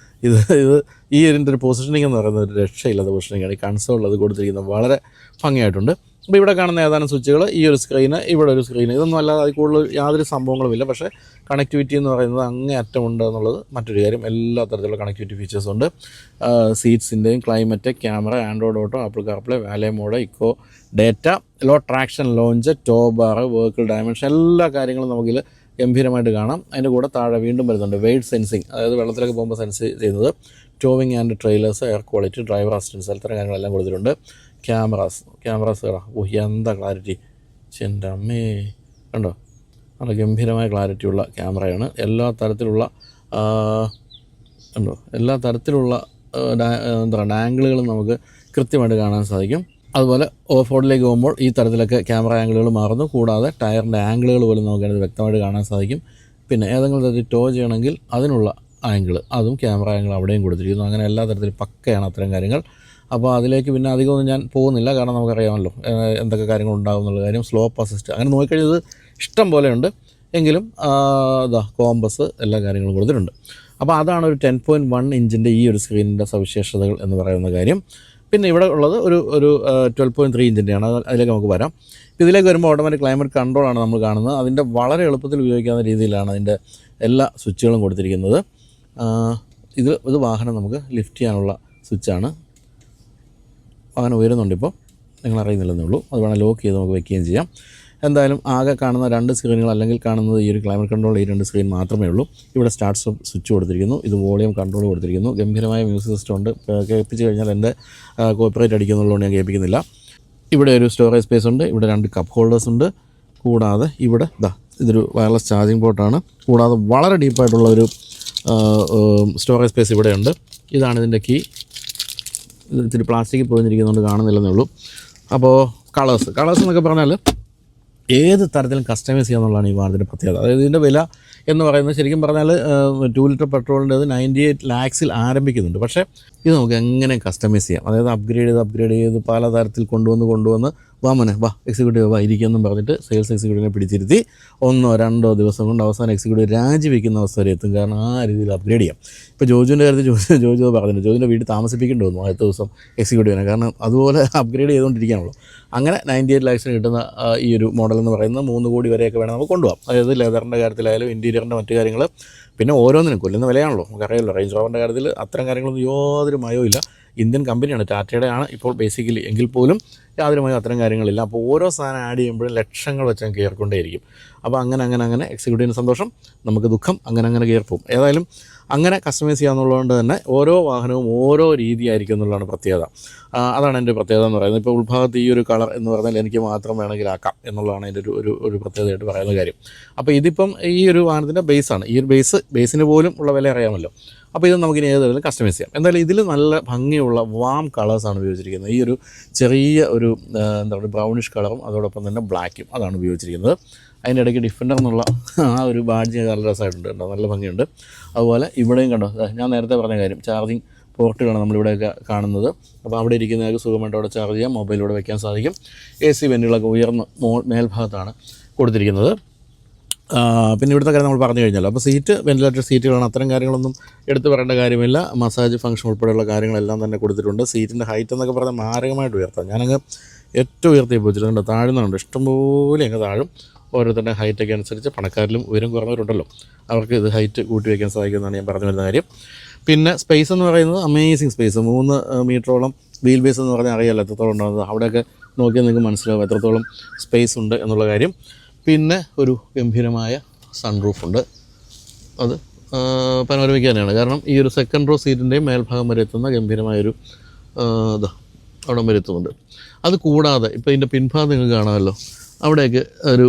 ഇത് ഈ ഇതിൻ്റെ ഒരു പൊസിഷനിങ് എന്ന് പറയുന്നത് ഒരു രക്ഷയില്ലാത്ത പൊസിഷനിങ്ങാണ്. ഈ കൺസോളിൽ അത് കൊടുത്തിരിക്കുന്നത് വളരെ ഭംഗിയായിട്ടുണ്ട്. അപ്പോൾ ഇവിടെ കാണുന്ന ഏതാനും സ്വിച്ചുകൾ, ഈ ഒരു സ്ക്രീന്, ഇവിടെ ഒരു സ്ക്രീന്, ഇതൊന്നും അല്ലാതെ അതിൽ കൂടുതൽ യാതൊരു സംഭവങ്ങളുമില്ല. പക്ഷേ കണക്ടിവിറ്റി എന്ന് പറയുന്നത് അങ്ങേ അറ്റമുണ്ട് എന്നുള്ളത് മറ്റൊരു കാര്യം. എല്ലാ തരത്തിലുള്ള കണക്ടിവിറ്റി ഫീച്ചേഴ്സും ഉണ്ട്. സീറ്റ്സിൻ്റെയും climate, camera, Android auto, Apple CarPlay, valet mode, eco, data, low traction launch, tow bar, vehicle dimension, എല്ലാ കാര്യങ്ങളും നമുക്കിൽ ഗംഭീരമായിട്ട് കാണാം. അതിൻ്റെ കൂടെ താഴെ വീണ്ടും വരുന്നുണ്ട് വെയ്റ്റ് സെൻസിങ്, അതായത് വെള്ളത്തിലൊക്കെ പോകുമ്പോൾ സെൻസ് ചെയ്യുന്നത്, towing and trailers, air quality, driver assistance, അത്തരം കാര്യങ്ങളെല്ലാം കൊടുത്തിട്ടുണ്ട്. ക്യാമറാസ് എന്താ ക്ലാരിറ്റി, എൻ്റെ അമ്മേ, കണ്ടോ, നല്ല ഗംഭീരമായ ക്ലാരിറ്റിയുള്ള ക്യാമറയാണ്. എല്ലാ തരത്തിലുള്ള ആംഗിളുകളും നമുക്ക് കൃത്യമായിട്ട് കാണാൻ സാധിക്കും. അതുപോലെ ഓഫ് റോഡിലേക്ക് പോകുമ്പോൾ ഈ തരത്തിലൊക്കെ ക്യാമറ ആംഗിളുകൾ മാറുന്നു. കൂടാതെ ടയറിൻ്റെ ആംഗിളുകൾ പോലും നമുക്ക് അതിന് വ്യക്തമായിട്ട് കാണാൻ സാധിക്കും. പിന്നെ ഏതെങ്കിലും തരത്തിൽ ടോ ചെയ്യണമെങ്കിൽ അതിനുള്ള ആംഗിൾ, അതും ക്യാമറ ആംഗിൾ അവിടെയും കൊടുത്തിരിക്കുന്നു. അങ്ങനെ എല്ലാ തരത്തിലും പക്കയാണ് അത്തരം കാര്യങ്ങൾ. അപ്പോൾ അതിലേക്ക് പിന്നെ അധികമൊന്നും ഞാൻ പോകുന്നില്ല, കാരണം നമുക്കറിയാമല്ലോ എന്തൊക്കെ കാര്യങ്ങൾ ഉണ്ടാകും എന്നുള്ള കാര്യം. സ്ലോപ്പ് അസിസ്റ്റ് അങ്ങനെ നോക്കിക്കഴിഞ്ഞത് ഇഷ്ടം പോലെയുണ്ട്. എങ്കിലും കോമ്പസ് എല്ലാ കാര്യങ്ങളും കൊടുത്തിട്ടുണ്ട്. അപ്പോൾ അതാണ് ഒരു 10.1 ഇഞ്ചിൻ്റെ ഈ ഒരു സ്ക്രീനിൻ്റെ സവിശേഷതകൾ എന്ന് പറയുന്ന കാര്യം. പിന്നെ ഇവിടെ ഉള്ളത് ഒരു 12.3 ഇഞ്ചിൻ്റെയാണ്. അതിലേക്ക് നമുക്ക് വരാം. ഇതിലേക്ക് വരുമ്പോൾ ഓട്ടോമാറ്റിക് ക്ലൈമറ്റ് കൺട്രോളാണ് നമ്മൾ കാണുന്നത്. അതിൻ്റെ വളരെ എളുപ്പത്തിൽ ഉപയോഗിക്കാവുന്ന രീതിയിലാണ് അതിൻ്റെ എല്ലാ സ്വിച്ചുകളും കൊടുത്തിരിക്കുന്നത്. ഇത് വാഹനം നമുക്ക് ലിഫ്റ്റ് ചെയ്യാനുള്ള സ്വിച്ചാണ്. വാഹനം ഉയരുന്നുണ്ട്, ഇപ്പോൾ നിങ്ങൾ അറിയുന്നില്ലെന്നേ ഉള്ളൂ. അത് വേണം ലോക്ക് ചെയ്ത് നമുക്ക് വയ്ക്കുകയും ചെയ്യാം. എന്തായാലും ആകെ കാണുന്ന 2 സ്ക്രീനുകൾ, അല്ലെങ്കിൽ കാണുന്നത് ഈ ഒരു ക്ലൈമറ്റ് കൺട്രോൾ ഈ 2 സ്ക്രീൻ മാത്രമേ ഉള്ളൂ. ഇവിടെ സ്റ്റാർട്ട് സ്റ്റോപ്പ് സ്വിച്ച് കൊടുത്തിരിക്കുന്നു. ഇത് വോളിയം കൺട്രോൾ കൊടുത്തിരിക്കുന്നു. ഗംഭീരമായ മ്യൂസിക് സിസ്റ്റം ഉണ്ട്. കേൾപ്പിച്ച് കഴിഞ്ഞാൽ എൻ്റെ കോപ്പറേറ്റ് അടിക്കുന്നുള്ളതുകൊണ്ട് ഞാൻ കേൾപ്പിക്കുന്നില്ല. ഇവിടെ ഒരു സ്റ്റോറേജ് സ്പേസ് ഉണ്ട്. ഇവിടെ 2 കപ്പ് ഹോൾഡേഴ്സ് ഉണ്ട്. കൂടാതെ ഇവിടെ ഇതൊരു വയർലെസ് ചാർജിങ് പോർട്ടാണ്. കൂടാതെ വളരെ ഡീപ്പായിട്ടുള്ള ഒരു സ്റ്റോറേജ് സ്പേസ് ഇവിടെയുണ്ട്. ഇതാണ് ഇതിൻ്റെ കീ. ഇത്തിരി പ്ലാസ്റ്റിക്കിൽ പോയിരിക്കുന്നതുകൊണ്ട് കാണുന്നില്ലെന്നേ ഉള്ളൂ. അപ്പോൾ കളേഴ്സ് എന്നൊക്കെ പറഞ്ഞാൽ ഏത് തരത്തിലും കസ്റ്റമൈസ് ചെയ്യാന്നുള്ളതാണ് ഈ വാഹനത്തിൻ്റെ പ്രത്യേകത. അതായത് ഇതിൻ്റെ വില എന്ന് പറയുന്നത് ശരിക്കും പറഞ്ഞാൽ 2 ലിറ്റർ പെട്രോളിൻ്റെത് 98 lakhs ആരംഭിക്കുന്നുണ്ട്. പക്ഷേ ഇത് നമുക്ക് എങ്ങനെ കസ്റ്റമൈസ് ചെയ്യാം. അതായത് അപ്ഗ്രേഡ് ചെയ്ത് പലതരത്തിൽ കൊണ്ടുവന്ന് വാ എക്സിക്യൂട്ടീവ് ഇരിക്കുമെന്നും പറഞ്ഞിട്ട് സെയിൽസ് എക്സിക്യൂട്ടീവിനെ പിടിച്ചിരുത്തി 1-2 ദിവസം കൊണ്ട് അവസാനം എക്സിക്യൂട്ടീവ് രാജിവെക്കുന്ന അവസ്ഥ വരെ എത്തും. കാരണം ആ രീതിയിൽ അപ്ഗ്രേഡ് ചെയ്യാം. ഇപ്പോൾ ജോജുവിൻ്റെ കാര്യത്തിൽ ജോജു പറഞ്ഞിട്ടുണ്ട്, ജോജുവിൻ്റെ വീട്ടിൽ താമസിപ്പിക്കേണ്ടി വന്നു ആദ്യത്തെ ദിവസം എക്സിക്യൂട്ടീവിനെ. കാരണം അതുപോലെ അപ്ഗ്രേഡ് ചെയ്തുകൊണ്ടിരിക്കുകയാണല്ലോ. അങ്ങനെ 98 lakhs കിട്ടുന്ന ഈ ഒരു മോഡൽ എന്ന് പറയുന്നത് 3 കോടി വരെയൊക്കെ വേണം നമുക്ക് കൊണ്ടുപോകാം. അതായത് ലെതറിൻ്റെ കാര്യത്തിലായാലും ഇൻറ്റീരിയറിൻ്റെ മറ്റു കാര്യങ്ങൾ, പിന്നെ ഓരോന്നിനും കൊല്ലുന്ന വിലയാണല്ലോ നമുക്കറിയാമല്ലോ. റേഞ്ച് റോവറിൻ്റെ കാര്യത്തിൽ അത്തരം കാര്യങ്ങളൊന്നും യാതൊരു മയവും ഇല്ല. ഇന്ത്യൻ കമ്പനിയാണ്, ടാറ്റയുടെ ആണ് ഇപ്പോൾ ബേസിക്കലി, എങ്കിൽ പോലും യാതൊരുമായും അത്തരം കാര്യങ്ങളില്ല. അപ്പോൾ ഓരോ സാധനം ആഡ് ചെയ്യുമ്പോഴും ലക്ഷങ്ങൾ വെച്ചാൽ കയറിക്കൊണ്ടേയിരിക്കും. അപ്പോൾ അങ്ങനെ എക്സിക്യൂട്ടീവിന് സന്തോഷം, നമുക്ക് ദുഃഖം, അങ്ങനെ കയറിപ്പോവും. ഏതായാലും അങ്ങനെ കസ്റ്റമൈസ് ചെയ്യാന്നുള്ളതുകൊണ്ട് തന്നെ ഓരോ വാഹനവും ഓരോ രീതിയായിരിക്കും എന്നുള്ളതാണ് പ്രത്യേകത. അതാണ് എൻ്റെ പ്രത്യേകത എന്ന് പറയുന്നത്. ഇപ്പോൾ ഉൾഭാഗത്ത് ഈ ഒരു കളർ എന്ന് പറഞ്ഞാൽ എനിക്ക് മാത്രം വേണമെങ്കിൽ ആക്കാം എന്നുള്ളതാണ് എൻ്റെ ഒരു പ്രത്യേകതയായിട്ട് പറയുന്ന കാര്യം. അപ്പോൾ ഇതിപ്പം ഈ ഒരു വാഹനത്തിൻ്റെ ബേസാണ്. ഈ ഒരു ബേസിന് പോലും ഉള്ള വില അറിയാമല്ലോ. അപ്പോൾ ഇത് നമുക്കിനി ഏത് തരത്തിലും കസ്റ്റമൈസ് ചെയ്യാം. എന്തായാലും ഇതിൽ നല്ല ഭംഗിയുള്ള വാം കളേഴ്സാണ് ഉപയോഗിച്ചിരിക്കുന്നത്. ഈ ഒരു ചെറിയ ഒരു ബ്രൗണിഷ് കളറും അതോടൊപ്പം തന്നെ ബ്ലാക്കും അതാണ് ഉപയോഗിച്ചിരിക്കുന്നത്. അതിൻ്റെ ഇടയ്ക്ക് ഡിഫൻഡർ എന്നുള്ള ആ ഒരു ബാഡ്ജ് നല്ല രസമായിട്ടുണ്ട് കേട്ടോ, നല്ല ഭംഗിയുണ്ട്. അതുപോലെ ഇവിടെയും കണ്ടോ, ഞാൻ നേരത്തെ പറഞ്ഞ കാര്യം, ചാർജിങ് പോർട്ടുകളാണ് നമ്മളിവിടെയൊക്കെ കാണുന്നത്. അപ്പോൾ അവിടെ ഇരിക്കുന്നവർക്ക് സുഖമായിട്ട് അവിടെ ചാർജ് ചെയ്യാം, മൊബൈലിലൂടെ വയ്ക്കാൻ സാധിക്കും. AC വെൻറ്റുകളൊക്കെ ഉയർന്ന മേൽഭാഗത്താണ് കൊടുത്തിരിക്കുന്നത്. പിന്നെ ഇവിടുത്തെ കാര്യം നമ്മൾ പറഞ്ഞു കഴിഞ്ഞല്ലോ. അപ്പോൾ വെൻറ്റിലേറ്റർ സീറ്റുകളാണ്. അത്തരം കാര്യങ്ങളൊന്നും എടുത്തു പറയേണ്ട കാര്യമില്ല. മസാജ് ഫംഗ്ഷൻ ഉൾപ്പെടെയുള്ള കാര്യങ്ങളെല്ലാം തന്നെ കൊടുത്തിട്ടുണ്ട്. സീറ്റിൻ്റെ ഹൈറ്റ് എന്നൊക്കെ പറഞ്ഞാൽ മാരകമായിട്ട് ഉയർത്താം. ഞാനങ്ങ് ഏറ്റവും ഉയർത്തി വെച്ചിട്ടുണ്ട്, താഴുന്നുണ്ട്, ഇഷ്ടംപോലെ അങ്ങ് താഴും. ഓരോരുത്തരുടെ ഹൈറ്റൊക്കെ അനുസരിച്ച് പണക്കാരിലും ഉയരം കുറഞ്ഞവരുണ്ടല്ലോ, അവർക്ക് ഇത് ഹൈറ്റ് കൂട്ടി വയ്ക്കാൻ സാധിക്കുമെന്നാണ് ഞാൻ പറഞ്ഞു വരുന്ന കാര്യം. പിന്നെ സ്പേസ് എന്ന് പറയുന്നത് അമേസിങ് സ്പേസ്, 3 മീറ്ററോളം വീൽ ബേസ് എന്ന് പറഞ്ഞാൽ അറിയാമല്ലോ എത്രത്തോളം ഉണ്ടാകുന്നത്. അവിടെയൊക്കെ നോക്കിയാൽ നിങ്ങൾക്ക് മനസ്സിലാവും എത്രത്തോളം സ്പേസ് ഉണ്ട് എന്നുള്ള കാര്യം. പിന്നെ ഒരു ഗംഭീരമായ സൺറൂഫുണ്ട്, അത് പനോരമിക്ക് തന്നെയാണ്. കാരണം ഈ ഒരു സെക്കൻഡ് റോ സീറ്റിൻ്റെയും മേൽഭാഗം വരെ എത്തുന്ന ഗംഭീരമായൊരു അവിടം വരെ എത്തുന്നുണ്ട്. അത് കൂടാതെ ഇപ്പോൾ ഇതിൻ്റെ പിൻഭാഗം നിങ്ങൾക്ക് കാണാമല്ലോ, അവിടെയൊക്കെ ഒരു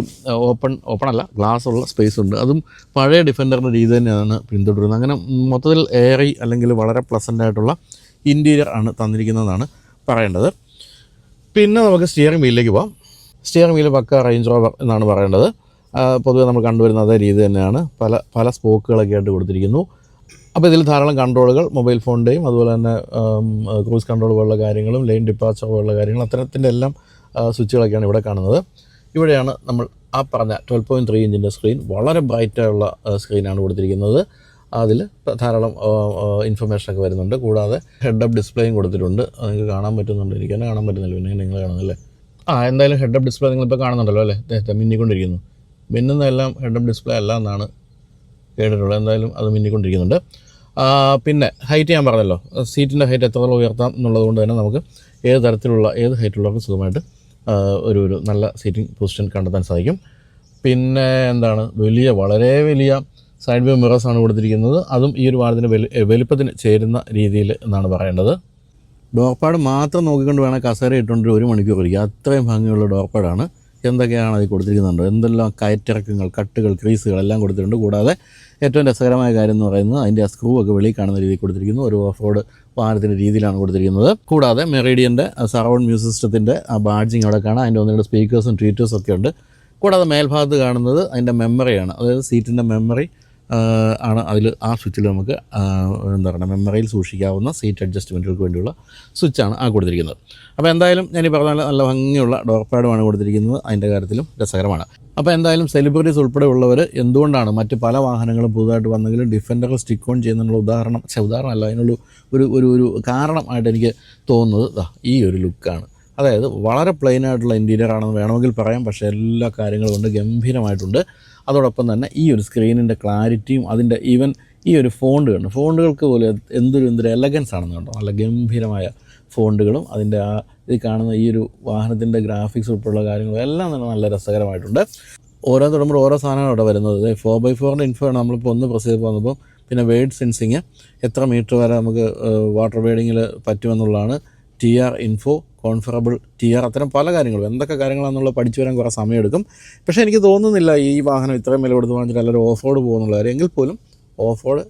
ഓപ്പൺ അല്ല, ഗ്ലാസ് ഉള്ള സ്പേസ് ഉണ്ട്. അതും പഴയ ഡിഫൻഡറിൻ്റെ രീതി തന്നെയാണ് പിന്തുടരുന്നത്. അങ്ങനെ മൊത്തത്തിൽ എയറി അല്ലെങ്കിൽ വളരെ പ്ലസൻ്റ് ആയിട്ടുള്ള ഇൻറ്റീരിയർ ആണ് തന്നിരിക്കുന്നതെന്നാണ് പറയേണ്ടത്. പിന്നെ നമുക്ക് സ്റ്റിയറിംഗ് വീലിലേക്ക് പോകാം. സ്റ്റിയറിംഗ് വീല് പക്ക റേഞ്ച് റോവർ എന്നാണ് പറയേണ്ടത്. പൊതുവെ നമ്മൾ കണ്ടുവരുന്ന അതേ രീതി തന്നെയാണ്, പല സ്പോക്കുകളൊക്കെ ആയിട്ട് കൊടുത്തിരിക്കുന്നു. അപ്പോൾ ഇതിൽ ധാരാളം കൺട്രോളുകൾ, മൊബൈൽ ഫോണിൻ്റെയും അതുപോലെ തന്നെ ക്രൂസ് കൺട്രോൾ പോലുള്ള കാര്യങ്ങളും ലൈൻ ഡിപ്പാച്ചർ പോലുള്ള കാര്യങ്ങൾ, അത്തരത്തിൻ്റെ എല്ലാം സ്വിച്ചുകളൊക്കെയാണ് ഇവിടെ കാണുന്നത്. ഇവിടെയാണ് നമ്മൾ ആ പറഞ്ഞ 12.3 ഇഞ്ചിൻ്റെ സ്ക്രീൻ, വളരെ ബ്രൈറ്റായുള്ള സ്ക്രീനാണ് കൊടുത്തിരിക്കുന്നത്. അതിൽ ധാരാളം ഇൻഫർമേഷനൊക്കെ വരുന്നുണ്ട്. കൂടാതെ ഹെഡ് അപ്പ് ഡിസ്പ്ലേയും കൊടുത്തിട്ടുണ്ട്. നിങ്ങൾക്ക് കാണാൻ പറ്റുന്നുണ്ട്, എനിക്ക് തന്നെ കാണാൻ പറ്റുന്നില്ല, പിന്നെ നിങ്ങൾ കാണുന്നില്ലേ? എന്തായാലും ഹെഡ് അപ്പ് ഡിസ്പ്ലേ നിങ്ങളിപ്പോൾ കാണുന്നുണ്ടല്ലോ അല്ലേ, മിന്നിക്കൊണ്ടിരിക്കുന്നു. മിന്നുന്നതെല്ലാം ഹെഡ് അപ്പ് ഡിസ്പ്ലേ അല്ല എന്നാണ് കേട്ടിട്ടുള്ളത്. എന്തായാലും അത് മിന്നിക്കൊണ്ടിരിക്കുന്നുണ്ട്. പിന്നെ ഹൈറ്റ് ഞാൻ പറഞ്ഞല്ലോ, സീറ്റിൻ്റെ ഹൈറ്റ് എത്രത്തോളം ഉയർത്താം എന്നുള്ളത് കൊണ്ട് തന്നെ നമുക്ക് ഏത് ഹൈറ്റുള്ളവർക്കും സുഖമായിട്ട് ഒരു നല്ല സീറ്റിംഗ് പൊസിഷൻ കണ്ടെത്താൻ സാധിക്കും. പിന്നെ എന്താണ്, വളരെ വലിയ സൈഡ് വ്യൂ മിറേഴ്സാണ് കൊടുത്തിരിക്കുന്നത്. അതും ഈ ഒരു വാഹനത്തിൻ്റെ വലിപ്പത്തിന് ചേരുന്ന രീതിയിൽ എന്നാണ് പറയേണ്ടത്. ഡോർപാഡ് മാത്രം നോക്കിക്കൊണ്ട് വേണം കസേര ഇട്ടുകൊണ്ട് 1 മണിക്കൂർ ഇരിക്കുക, അത്രയും ഭംഗിയുള്ള ഡോർപാഡാണ്. എന്തൊക്കെയാണ് അതിൽ കൊടുത്തിരിക്കുന്നുണ്ടോ, എന്തെല്ലാം കയറ്റിറക്കങ്ങൾ, കട്ടുകൾ, ക്രീസുകൾ എല്ലാം കൊടുത്തിട്ടുണ്ട്. കൂടാതെ ഏറ്റവും രസകരമായ കാര്യം എന്ന് പറയുന്നത് അതിൻ്റെ ആ സ്ക്രൂ ഒക്കെ വെളിയിൽ കാണുന്ന രീതിയിൽ കൊടുത്തിരിക്കുന്നു. ഒരു ഓഫ് റോഡ് വാഹനത്തിൻ്റെ രീതിയിലാണ് കൊടുത്തിരിക്കുന്നത്. കൂടാതെ മെറീഡിയൻ്റെ സറൗണ്ട് മ്യൂസിക് സിസ്റ്റത്തിൻ്റെ ആ ബാഡ്ജിങ് അവിടെ കാണാം. അതിൻ്റെ 1-2 സ്പീക്കേഴ്സും ട്വീറ്റേഴ്സും ഒക്കെ ഉണ്ട്. കൂടാതെ മേൽഭാഗത്ത് കാണുന്നത് അതിൻ്റെ മെമ്മറിയാണ്, അതായത് സീറ്റിൻ്റെ മെമ്മറി ആണ്. അതിൽ ആ സ്വിച്ചിൽ നമുക്ക് എന്താ പറയുക, മെമ്മറിയിൽ സൂക്ഷിക്കാവുന്ന സീറ്റ് അഡ്ജസ്റ്റ്മെൻറ്റുകൾക്ക് വേണ്ടിയുള്ള സ്വിച്ചാണ് കൊടുത്തിരിക്കുന്നത്. അപ്പോൾ എന്തായാലും ഞാൻ ഈ പറഞ്ഞ നല്ല ഭംഗിയുള്ള ഡോർപാഡുമാണ് കൊടുത്തിരിക്കുന്നത്. അതിൻ്റെ കാര്യത്തിലും രസകരമാണ്. അപ്പോൾ എന്തായാലും സെലിബ്രിറ്റീസ് ഉൾപ്പെടെ ഉള്ളവർ എന്തുകൊണ്ടാണ് മറ്റ് പല വാഹനങ്ങളും പുതുതായിട്ട് വന്നെങ്കിലും ഡിഫൻഡറിൽ സ്റ്റിക്ക് ഓൺ ചെയ്യുന്നതിനുള്ള ഉദാഹരണമല്ല, അതിനുള്ള ഒരു കാരണമായിട്ട് എനിക്ക് തോന്നുന്നത് ഈ ഒരു ലുക്കാണ്. അതായത് വളരെ പ്ലെയിൻ ആയിട്ടുള്ള ഇൻറ്റീരിയർ ആണെന്ന് വേണമെങ്കിൽ പറയാം, പക്ഷേ എല്ലാ കാര്യങ്ങളും കൊണ്ട് ഗംഭീരമായിട്ടുണ്ട്. അതോടൊപ്പം തന്നെ ഈ ഒരു സ്ക്രീനിൻ്റെ ക്ലാരിറ്റിയും അതിൻ്റെ ഈവൻ ഈ ഒരു ഫോണ്ടുകൾക്ക് പോലും എന്തൊരു എലഗൻസ് ആണെന്ന് കണ്ടോ, നല്ല ഗംഭീരമായ ഫോണ്ടുകളും അതിൻ്റെ ഇത് കാണുന്ന ഈ ഒരു വാഹനത്തിൻ്റെ ഗ്രാഫിക്സ് ഉൾപ്പെടെയുള്ള കാര്യങ്ങളും എല്ലാം തന്നെ നല്ല രസകരമായിട്ടുണ്ട്. ഓരോ തൊടുമ്പോൾ ഓരോ സാധനമാണ് അവിടെ വരുന്നത്. 4x4 ഇൻഫോ ആണ് നമ്മളിപ്പോൾ ഒന്ന് പ്രസ് ചെയ്ത് പോകുന്നപ്പോൾ. പിന്നെ വെയ്റ്റ് സെൻസിങ്, എത്ര മീറ്റർ വരെ നമുക്ക് വാട്ടർ വെയ്ഡിങ്ങിൽ പറ്റുമെന്നുള്ളതാണ്. TR ഇൻഫോ, കോൺഫറബിൾ TR, അത്തരം പല കാര്യങ്ങളും, എന്തൊക്കെ കാര്യങ്ങളാണെന്നുള്ളത് പഠിച്ചു വരാൻ കുറേ സമയമെടുക്കും. പക്ഷേ എനിക്ക് തോന്നുന്നില്ല ഈ വാഹനം ഇത്രയും വില കൊടുത്ത് വാങ്ങിച്ചിട്ട് എല്ലാവരും ഓഫ് റോഡ് പോകുന്നുള്ള കാര്യം. എങ്കിൽ പോലും ഓഫ് റോഡ്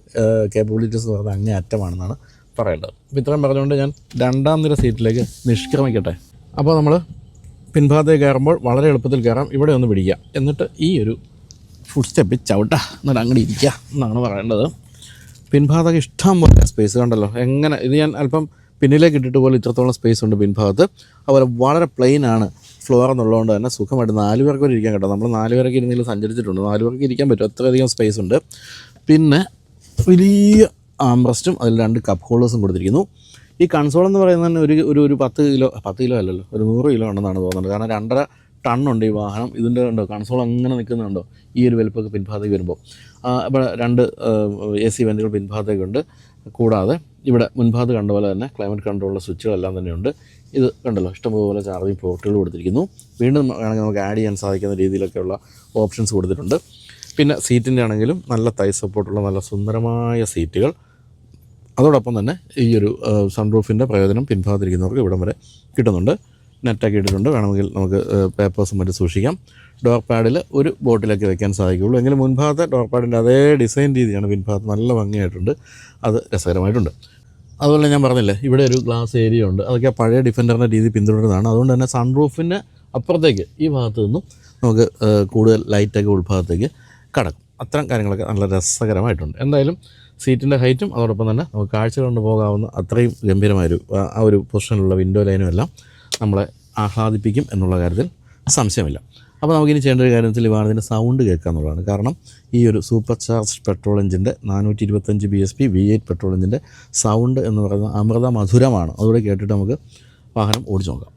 കേപ്പബിലിറ്റീസ് എന്ന് പറഞ്ഞാൽ അങ്ങേ അറ്റമാണെന്നാണ് പറയേണ്ടത്. അപ്പോൾ ഇത്രയും പറഞ്ഞുകൊണ്ട് ഞാൻ 2ാം നിര സീറ്റിലേക്ക് നിഷ്ക്രമിക്കട്ടെ. അപ്പോൾ നമ്മൾ പിൻഭാഗത്തേക്ക് കയറുമ്പോൾ വളരെ എളുപ്പത്തിൽ കയറാം. ഇവിടെ ഒന്ന് പിടിക്കുക, എന്നിട്ട് ഈ ഒരു ഫുഡ് സ്റ്റെപ്പിൽ ചവിട്ടാ, എന്നിട്ട് അങ്ങോട്ട് ഇരിക്കുക എന്നാണ് പറയേണ്ടത്. പിൻഭാഗത്തൊക്കെ ഇഷ്ടം പോലെ സ്പേസ് കണ്ടല്ലോ. എങ്ങനെ ഇത് ഞാൻ അല്പം പിന്നിലേക്ക് ഇട്ടിട്ട് പോലെ ഇത്രത്തോളം സ്പേസ് ഉണ്ട് പിൻഭാഗത്ത്. അതുപോലെ വളരെ പ്ലെയിൻ ആണ് ഫ്ലോർ എന്നുള്ളതുകൊണ്ട് തന്നെ സുഖമായിട്ട് 4 പേർക്ക് വരെ ഇരിക്കാൻ കേട്ടോ. നമ്മൾ 4 പേരൊക്കെ ഇരുന്നതിൽ സഞ്ചരിച്ചിട്ടുണ്ട്, 4 പേർക്ക് ഇരിക്കാൻ പറ്റും, അത്രയധികം സ്പേസ് ഉണ്ട്. പിന്നെ വലിയ ആംബ്രസ്റ്റും അതിൽ 2 കപ്പ് ഹോൾഡേഴ്സും കൊടുത്തിരിക്കുന്നു. ഈ കൺസോൾ എന്ന് പറയുന്നത് തന്നെ ഒരു 10 കിലോ അല്ലല്ലോ, ഒരു 100 കിലോ ഉണ്ടെന്നാണ് തോന്നുന്നത്. കാരണം 2.5 ടണ്ണുണ്ട് ഈ വാഹനം. ഇതിൻ്റെ ഉണ്ടോ കൺസോൾ അങ്ങനെ നിൽക്കുന്നുണ്ടോ ഈ ഒരു വലുപ്പമൊക്കെ പിൻഭാഗത്തേക്ക് വരുമ്പോൾ. ഇവിടെ 2 AC വെൻറ്റുകൾ പിൻഭാഗത്തേക്കുണ്ട്. കൂടാതെ ഇവിടെ മുൻഭാഗത്ത് കണ്ട പോലെ തന്നെ ക്ലൈമറ്റ് കൺട്രോളുള്ള സ്വിച്ചുകളെല്ലാം തന്നെയുണ്ട്. ഇത് കണ്ടല്ലോ, ഇഷ്ടംപോലെ ചാർജിങ് പോർട്ടുകൾ കൊടുത്തിരിക്കുന്നു. വീണ്ടും വേണമെങ്കിൽ നമുക്ക് ആഡ് ചെയ്യാൻ സാധിക്കുന്ന രീതിയിലൊക്കെയുള്ള ഓപ്ഷൻസ് കൊടുത്തിട്ടുണ്ട്. പിന്നെ സീറ്റിൻ്റെ ആണെങ്കിലും നല്ല തൈ സപ്പോർട്ടുള്ള നല്ല സുന്ദരമായ സീറ്റുകൾ. അതോടൊപ്പം തന്നെ ഈ ഒരു സൺറൂഫിൻ്റെ പ്രയോജനം പിൻഭാഗത്തിരിക്കുന്നവർക്ക് ഇവിടം വരെ കിട്ടുന്നുണ്ട്. നെറ്റൊക്കെ ഇട്ടിട്ടുണ്ട്, വേണമെങ്കിൽ നമുക്ക് പേപ്പേഴ്സും മറ്റും സൂക്ഷിക്കാം. ഡോർ പാഡിൽ ഒരു ബോട്ടിലൊക്കെ വെക്കാൻ സാധിക്കുകയുള്ളൂ. എങ്കിലും മുൻഭാഗത്തെ ഡോർ പാഡിൻ്റെ അതേ ഡിസൈൻ രീതിയാണ് പിൻഭാഗത്ത്, നല്ല ഭംഗിയായിട്ടുണ്ട്, അത് രസകരമായിട്ടുണ്ട്. അതുപോലെ ഞാൻ പറഞ്ഞില്ലേ, ഇവിടെ ഒരു ഗ്ലാസ് ഏരിയ ഉണ്ട്, അതൊക്കെ പഴയ ഡിഫൻഡറിൻ്റെ രീതി പിന്തുടരുന്നതാണ്. അതുകൊണ്ട് തന്നെ സൺറൂഫിന് അപ്പുറത്തേക്ക് ഈ ഭാഗത്ത് നിന്നും നമുക്ക് കൂടുതൽ ലൈറ്റൊക്കെ ഉൾഭാഗത്തേക്ക് കടക്കും. അത്തരം കാര്യങ്ങളൊക്കെ നല്ല രസകരമായിട്ടുണ്ട്. എന്തായാലും സീറ്റിൻ്റെ ഹൈറ്റും അതോടൊപ്പം തന്നെ നമുക്ക് കാഴ്ച കൊണ്ട് പോകാവുന്ന അത്രയും ഗംഭീരമായൊരു ആ ഒരു പൊസിഷനിലുള്ള വിൻഡോ ലൈനും എല്ലാം നമ്മളെ ആഹ്ലാദിപ്പിക്കും എന്നുള്ള കാര്യത്തിൽ സംശയമില്ല. അപ്പോൾ നമുക്കിനി ചെയ്യേണ്ട ഒരു കാര്യത്തിൽ ഈ വാഹനത്തിൻ്റെ സൗണ്ട് കേൾക്കുക എന്നുള്ളതാണ്. കാരണം ഈ ഒരു സൂപ്പർ ചാർജ് പെട്രോൾ എഞ്ചിൻ്റെ 425 bhp V8 പെട്രോൾ എഞ്ചിൻ്റെ സൗണ്ട് എന്ന് പറയുന്നത് അമൃത മധുരമാണ്. അതുകൂടെ കേട്ടിട്ട് നമുക്ക് വാഹനം ഓടിച്ചു നോക്കാം.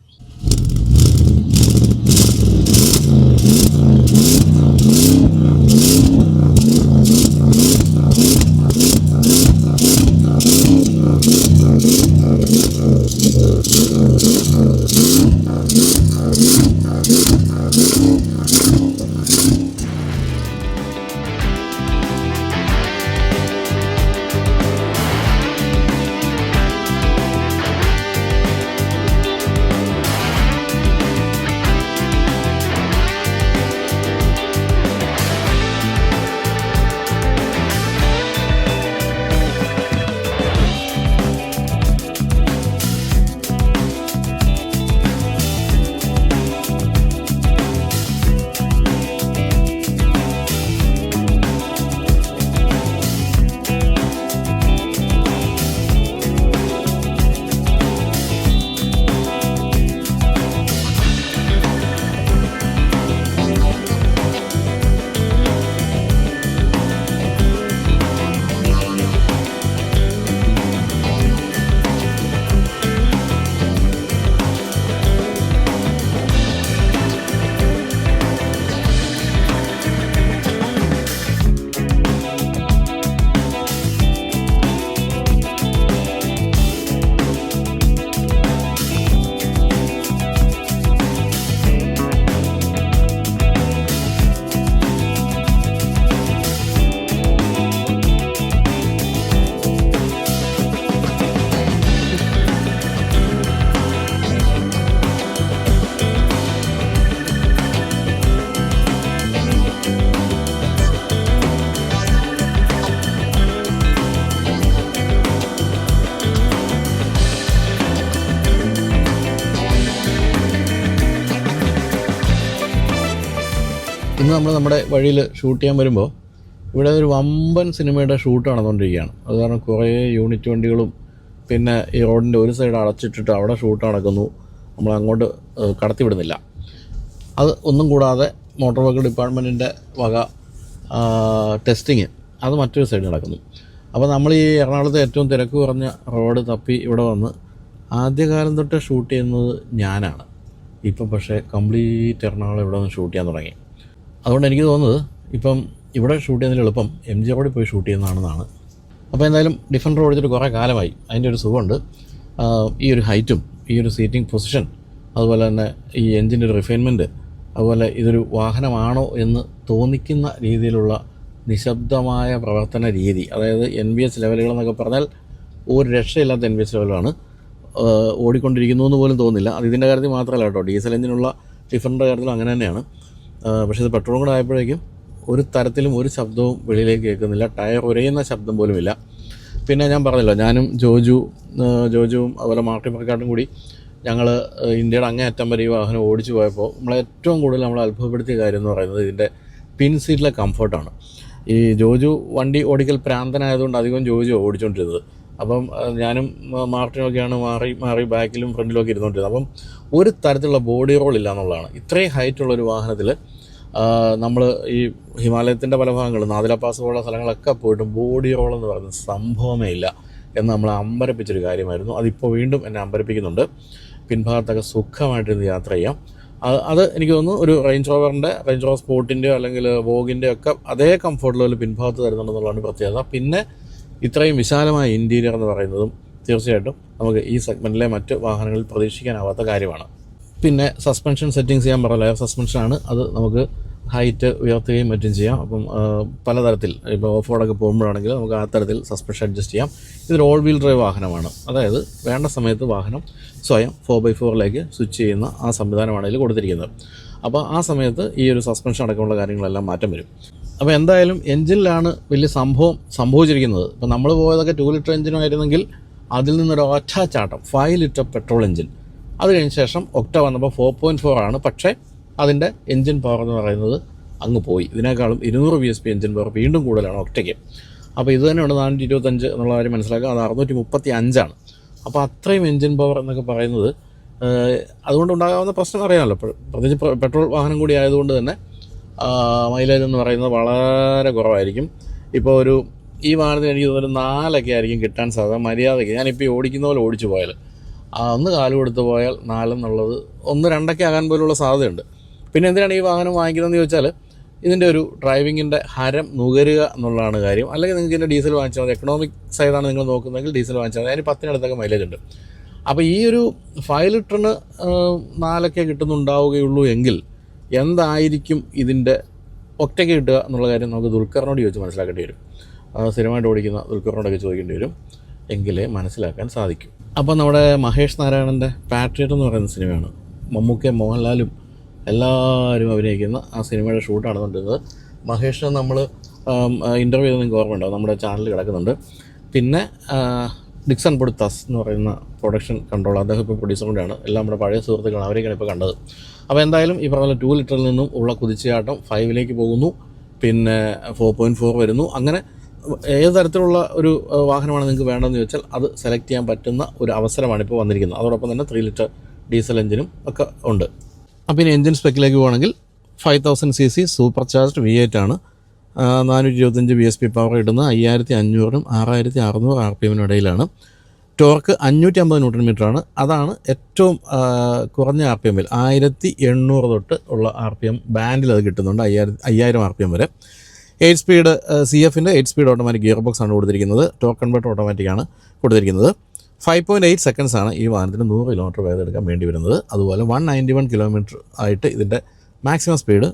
ഇന്ന് നമ്മൾ നമ്മുടെ വഴിയിൽ ഷൂട്ട് ചെയ്യാൻ വരുമ്പോൾ ഇവിടെ ഒരു വമ്പൻ സിനിമയുടെ ഷൂട്ട് നടന്നുകൊണ്ടിരിക്കുകയാണ്. അത് കാരണം കുറേ യൂണിറ്റ് വണ്ടികളും പിന്നെ ഈ റോഡിൻ്റെ ഒരു സൈഡ് അടച്ചിട്ടിട്ട് അവിടെ ഷൂട്ട് നടക്കുന്നു. നമ്മൾ അങ്ങോട്ട് കടത്തിവിടുന്നില്ല. അത് ഒന്നും കൂടാതെ മോട്ടോർ വെഹിക്കിൾ ഡിപ്പാർട്ട്മെൻറ്റിൻ്റെ വക ടെസ്റ്റിങ് അത് മറ്റൊരു സൈഡ് നടക്കുന്നു. അപ്പോൾ നമ്മൾ ഈ എറണാകുളത്ത് ഏറ്റവും തിരക്ക് കുറഞ്ഞ റോഡ് തപ്പി ഇവിടെ വന്ന് ആദ്യകാലം തൊട്ട് ഷൂട്ട് ചെയ്യുന്നത് ഞാനാണ്. ഇപ്പം പക്ഷേ കംപ്ലീറ്റ് എറണാകുളം ഇവിടെ നിന്ന് ഷൂട്ട് ചെയ്യാൻ തുടങ്ങി. അതുകൊണ്ട് എനിക്ക് തോന്നുന്നത് ഇപ്പം ഇവിടെ ഷൂട്ട് ചെയ്യുന്നതിന് എളുപ്പം MG റോഡിൽ പോയി ഷൂട്ട് ചെയ്യുന്നതാണെന്നാണ്. അപ്പോൾ എന്തായാലും ഡിഫൻഡർ ഓടിച്ചിട്ട് കുറേ കാലമായി. അതിൻ്റെ ഒരു സുഖമുണ്ട്. ഈ ഒരു ഹൈറ്റും ഈ ഒരു സീറ്റിംഗ് പൊസിഷൻ, അതുപോലെ തന്നെ ഈ എൻജിൻ്റെ ഒരു റിഫൈൻമെൻറ്റ്, അതുപോലെ ഇതൊരു വാഹനമാണോ എന്ന് തോന്നിക്കുന്ന രീതിയിലുള്ള നിശബ്ദമായ പ്രവർത്തന രീതി, അതായത് NVS ലെവലുകളെന്നൊക്കെ പറഞ്ഞാൽ ഒരു രക്ഷയില്ലാത്ത NVS ലെവലാണ്. ഓടിക്കൊണ്ടിരിക്കുന്നു എന്ന് പോലും തോന്നില്ല. അത് ഇതിൻ്റെ കാര്യത്തിൽ മാത്രമല്ല കേട്ടോ, ഡീസൽ എഞ്ചിനുള്ള ഡിഫറൻ്റെ കാര്യത്തിലും അങ്ങനെ തന്നെയാണ്. പക്ഷേ ഇത് പെട്രോളും കൂടെ ആയപ്പോഴേക്കും ഒരു തരത്തിലും ഒരു ശബ്ദവും വെളിയിലേക്ക് കേൾക്കുന്നില്ല. ടയർ ഉരയുന്ന ശബ്ദം പോലുമില്ല. പിന്നെ ഞാൻ പറഞ്ഞല്ലോ, ഞാനും ജോജുവും അതുപോലെ മാർട്ടിൻ പക്കാട്ടും കൂടി ഞങ്ങൾ ഇന്ത്യയുടെ അങ്ങേയറ്റം വരെ ഈ വാഹനം ഓടിച്ചു പോയപ്പോൾ ഏറ്റവും കൂടുതൽ നമ്മൾ അത്ഭുതപ്പെടുത്തിയ കാര്യം എന്ന് പറയുന്നത് ഇതിൻ്റെ പിൻ സീറ്റിലെ കംഫർട്ടാണ്. ഈ ജോജു വണ്ടി ഓടിക്കൽ പ്രാന്തനായതുകൊണ്ട് അധികം ജോജു ഓടിച്ചുകൊണ്ടിരുന്നത്. അപ്പം ഞാനും മാർട്ടിനൊക്കെയാണ് മാറി ബാക്കിലും ഫ്രണ്ടിലൊക്കെ ഇരുന്നുകൊണ്ടിരുന്നത്. അപ്പം ഒരു തരത്തിലുള്ള ബോഡി റോൾ ഇല്ല എന്നുള്ളതാണ്. ഇത്രയും ഹൈറ്റുള്ളൊരു വാഹനത്തിൽ നമ്മൾ ഈ ഹിമാലയത്തിൻ്റെ പല ഭാഗങ്ങളും നാദില പാസ് പോലുള്ള സ്ഥലങ്ങളൊക്കെ പോയിട്ടും ബോഡി റോൾ എന്ന് പറയുന്ന സംഭവമേ ഇല്ല എന്ന് നമ്മൾ അമ്പരപ്പിച്ചൊരു കാര്യമായിരുന്നു. അതിപ്പോൾ വീണ്ടും എന്നെ അമ്പരപ്പിക്കുന്നുണ്ട്. പിൻഭാഗത്തൊക്കെ സുഖമായിട്ടിരുന്ന് യാത്ര ചെയ്യാം. അത് എനിക്ക് തോന്നുന്നു ഒരു റേഞ്ച് റോവർ സ്പോർട്ടിൻ്റെയോ അല്ലെങ്കിൽ വോഗിൻ്റെയോ ഒക്കെ അതേ കംഫർട്ട് ലെവൽ പിൻഭാഗത്ത് തരുന്നുണ്ടെന്നുള്ളതാണ് പ്രത്യേകത. പിന്നെ ഇത്രയും വിശാലമായ ഇൻറ്റീരിയർ എന്ന് പറയുന്നതും തീർച്ചയായിട്ടും നമുക്ക് ഈ സെഗ്മെൻറ്റിലെ മറ്റ് വാഹനങ്ങളിൽ പ്രതീക്ഷിക്കാനാവാത്ത കാര്യമാണ്. പിന്നെ സസ്പെൻഷൻ സെറ്റിങ്സ് ചെയ്യാൻ പറഞ്ഞ ലെയർ സസ്പെൻഷനാണ്. അത് നമുക്ക് ഹൈറ്റ് ഉയർത്തുകയും മറ്റും ചെയ്യാം. അപ്പം പലതരത്തിൽ ഇപ്പോൾ ഓഫ് റോഡൊക്കെ പോകുമ്പോഴാണെങ്കിൽ നമുക്ക് ആ തരത്തിൽ സസ്പെൻഷൻ അഡ്ജസ്റ്റ് ചെയ്യാം. ഇതൊരു ഓൾ വീൽ ഡ്രൈവ് വാഹനമാണ്. അതായത് വേണ്ട സമയത്ത് വാഹനം സ്വയം 4x4 സ്വിച്ച് ചെയ്യുന്ന ആ സംവിധാനമാണ് ഇതിൽ കൊടുത്തിരിക്കുന്നത്. അപ്പോൾ ആ സമയത്ത് ഈ ഒരു സസ്പെൻഷൻ അടക്കമുള്ള കാര്യങ്ങളെല്ലാം മാറ്റം വരും. അപ്പോൾ എന്തായാലും എൻജിനിലാണ് വലിയ സംഭവിച്ചിരിക്കുന്നത്. ഇപ്പോൾ നമ്മൾ പോയതൊക്കെ 2 ലിറ്റർ എഞ്ചിനായിരുന്നെങ്കിൽ അതിൽ നിന്നൊരു ഒറ്റ ചാട്ടം 5 ലിറ്റർ പെട്രോൾ എഞ്ചിൻ. അത് കഴിഞ്ഞ ശേഷം ഒക്ട വന്നപ്പോൾ 4.4 ആണ്. പക്ഷേ അതിൻ്റെ എൻജിൻ പവർ എന്ന് പറയുന്നത് അങ്ങ് പോയി. ഇതിനേക്കാളും 200 bhp എൻജിൻ പവർ വീണ്ടും കൂടുതലാണ് ഒക്ടയ്ക്ക്. അപ്പോൾ ഇത് തന്നെയാണ് 425 എന്നുള്ള കാര്യം മനസ്സിലാക്കുക. അത് 635 അപ്പോൾ അത്രയും എൻജിൻ പവർ എന്നൊക്കെ പറയുന്നത് അതുകൊണ്ടുണ്ടാകാവുന്ന പ്രശ്നം അറിയാമല്ലോ. പ്രത്യേകിച്ച് പെട്രോൾ വാഹനം കൂടി ആയതുകൊണ്ട് തന്നെ മൈലേജ് എന്ന് പറയുന്നത് വളരെ കുറവായിരിക്കും. ഇപ്പോൾ ഈ വാഹനത്തിന് എനിക്ക് തോന്നുന്നു 4 ആയിരിക്കും കിട്ടാൻ സാധ്യത. മര്യാദയ്ക്ക് ഞാനിപ്പോൾ ഈ ഓടിക്കുന്ന പോലെ ഓടിച്ചു പോയാൽ ഒന്ന് കാല് കൊടുത്ത് പോയാൽ 4 എന്നുള്ളത് 1-2 ആകാൻ പോലുള്ള സാധ്യതയുണ്ട്. പിന്നെ എന്തിനാണ് ഈ വാഹനം വാങ്ങിക്കുന്നതെന്ന് ചോദിച്ചാൽ ഇതിൻ്റെ ഒരു ഡ്രൈവിങ്ങിൻ്റെ ഹരം നുകരുക എന്നുള്ളതാണ് കാര്യം. അല്ലെങ്കിൽ നിങ്ങൾക്ക് ഇതിൻ്റെ ഡീസൽ വാങ്ങിച്ചാൽ മതി. എക്കണോമിക് സൈഡാണ് നിങ്ങൾ നോക്കുന്നതെങ്കിൽ ഡീസൽ വാങ്ങിച്ചാൽ മതി. അതിന് 10-അടുത്തൊക്കെ മൈലേജ് ഉണ്ട്. അപ്പോൾ ഈ ഒരു 5 ലിറ്ററിന് 4 കിട്ടുന്നുണ്ടാവുകയുള്ളൂ എങ്കിൽ എന്തായിരിക്കും ഇതിൻ്റെ ഒറ്റയ്ക്ക് കിട്ടുക എന്നുള്ള കാര്യം നമുക്ക് ദുൽഖറിനോട് ചോദിച്ച് മനസ്സിലാക്കേണ്ടി വരും. സ്ഥിരമായിട്ട് ഓടിക്കുന്ന ദുൽഖറിനോടൊക്കെ ചോദിക്കേണ്ടി വരും. എങ്കിലേ മനസ്സിലാക്കാൻ സാധിക്കും. അപ്പോൾ നമ്മുടെ മഹേഷ് നാരായണൻ്റെ പാട്രിയറ്റ് എന്ന് പറയുന്ന സിനിമയാണ്. മമ്മൂക്കയും മോഹൻലാലും എല്ലാവരും അഭിനയിക്കുന്ന ആ സിനിമയുടെ ഷൂട്ട് നടന്നുകൊണ്ടിരുന്നത്. മഹേഷിനെ നമ്മൾ ഇൻ്റർവ്യൂ ചെയ്ത് നിങ്ങൾക്ക് ഓർമ്മ ഉണ്ടാവും, നമ്മുടെ ചാനലിൽ കിടക്കുന്നുണ്ട്. പിന്നെ ഡിക്സൺ പൊടുത്താസ് എന്ന് പറയുന്ന പ്രൊഡക്ഷൻ കൺട്രോൾ, അദ്ദേഹം ഇപ്പോൾ പ്രൊഡ്യൂസർ കൂടെയാണ്. എല്ലാം നമ്മുടെ പഴയ സുഹൃത്തുക്കളാണ്, അവരെയൊക്കെയാണ് ഇപ്പോൾ കണ്ടത്. അപ്പോൾ എന്തായാലും ഈ പറഞ്ഞ 2 ലിറ്ററിൽ നിന്നും ഉള്ള കുതിച്ചുചാട്ടം 5 പോകുന്നു. പിന്നെ 4.4 വരുന്നു. അങ്ങനെ ഏത് തരത്തിലുള്ള ഒരു വാഹനമാണ് നിങ്ങൾക്ക് വേണ്ടതെന്ന് ചോദിച്ചാൽ അത് സെലക്ട് ചെയ്യാൻ പറ്റുന്ന ഒരു അവസരമാണ് ഇപ്പോൾ വന്നിരിക്കുന്നത്. അതോടൊപ്പം തന്നെ 3 ലിറ്റർ ഡീസൽ എഞ്ചിനും ഒക്കെ ഉണ്ട്. അപ്പോൾ ഇനി എഞ്ചിൻ സ്പെക്കിലേക്ക് പോകുകയാണെങ്കിൽ 5000 cc സൂപ്പർ ചാർജ്ഡ് V8 ആണ്. 425 bhp പവർ ഇടുന്നത് 5500-നും 6600 RPM ഇടയിലാണ്. ടോർക്ക് 550 Nm ആണ്. അതാണ് ഏറ്റവും കുറഞ്ഞ RPM. 1800 തൊട്ട് ഉള്ള RPM ബാൻഡിൽ അത് കിട്ടുന്നുണ്ട്. 5000 RPM വരെ. 8 സ്പീഡ് CFൻ്റെ 8 സ്പീഡ് ഓട്ടോമാറ്റിക് ഗിയർ ബോക്സ് ആണ് കൊടുത്തിരിക്കുന്നത്. ടോർക്ക് കൺവേർട്ടർ ഓട്ടോമാറ്റിക്കാണ് കൊടുത്തിരിക്കുന്നത്. 5.8 സെക്കൻഡ്സ് ആണ് ഈ വാഹനത്തിന് 100 കിലോമീറ്റർ വേഗത എടുക്കാൻ വേണ്ടി വരുന്നത്. അതുപോലെ 191 കിലോമീറ്റർ ആയിട്ട് ഇതിൻ്റെ മാക്സിമം സ്പീഡ്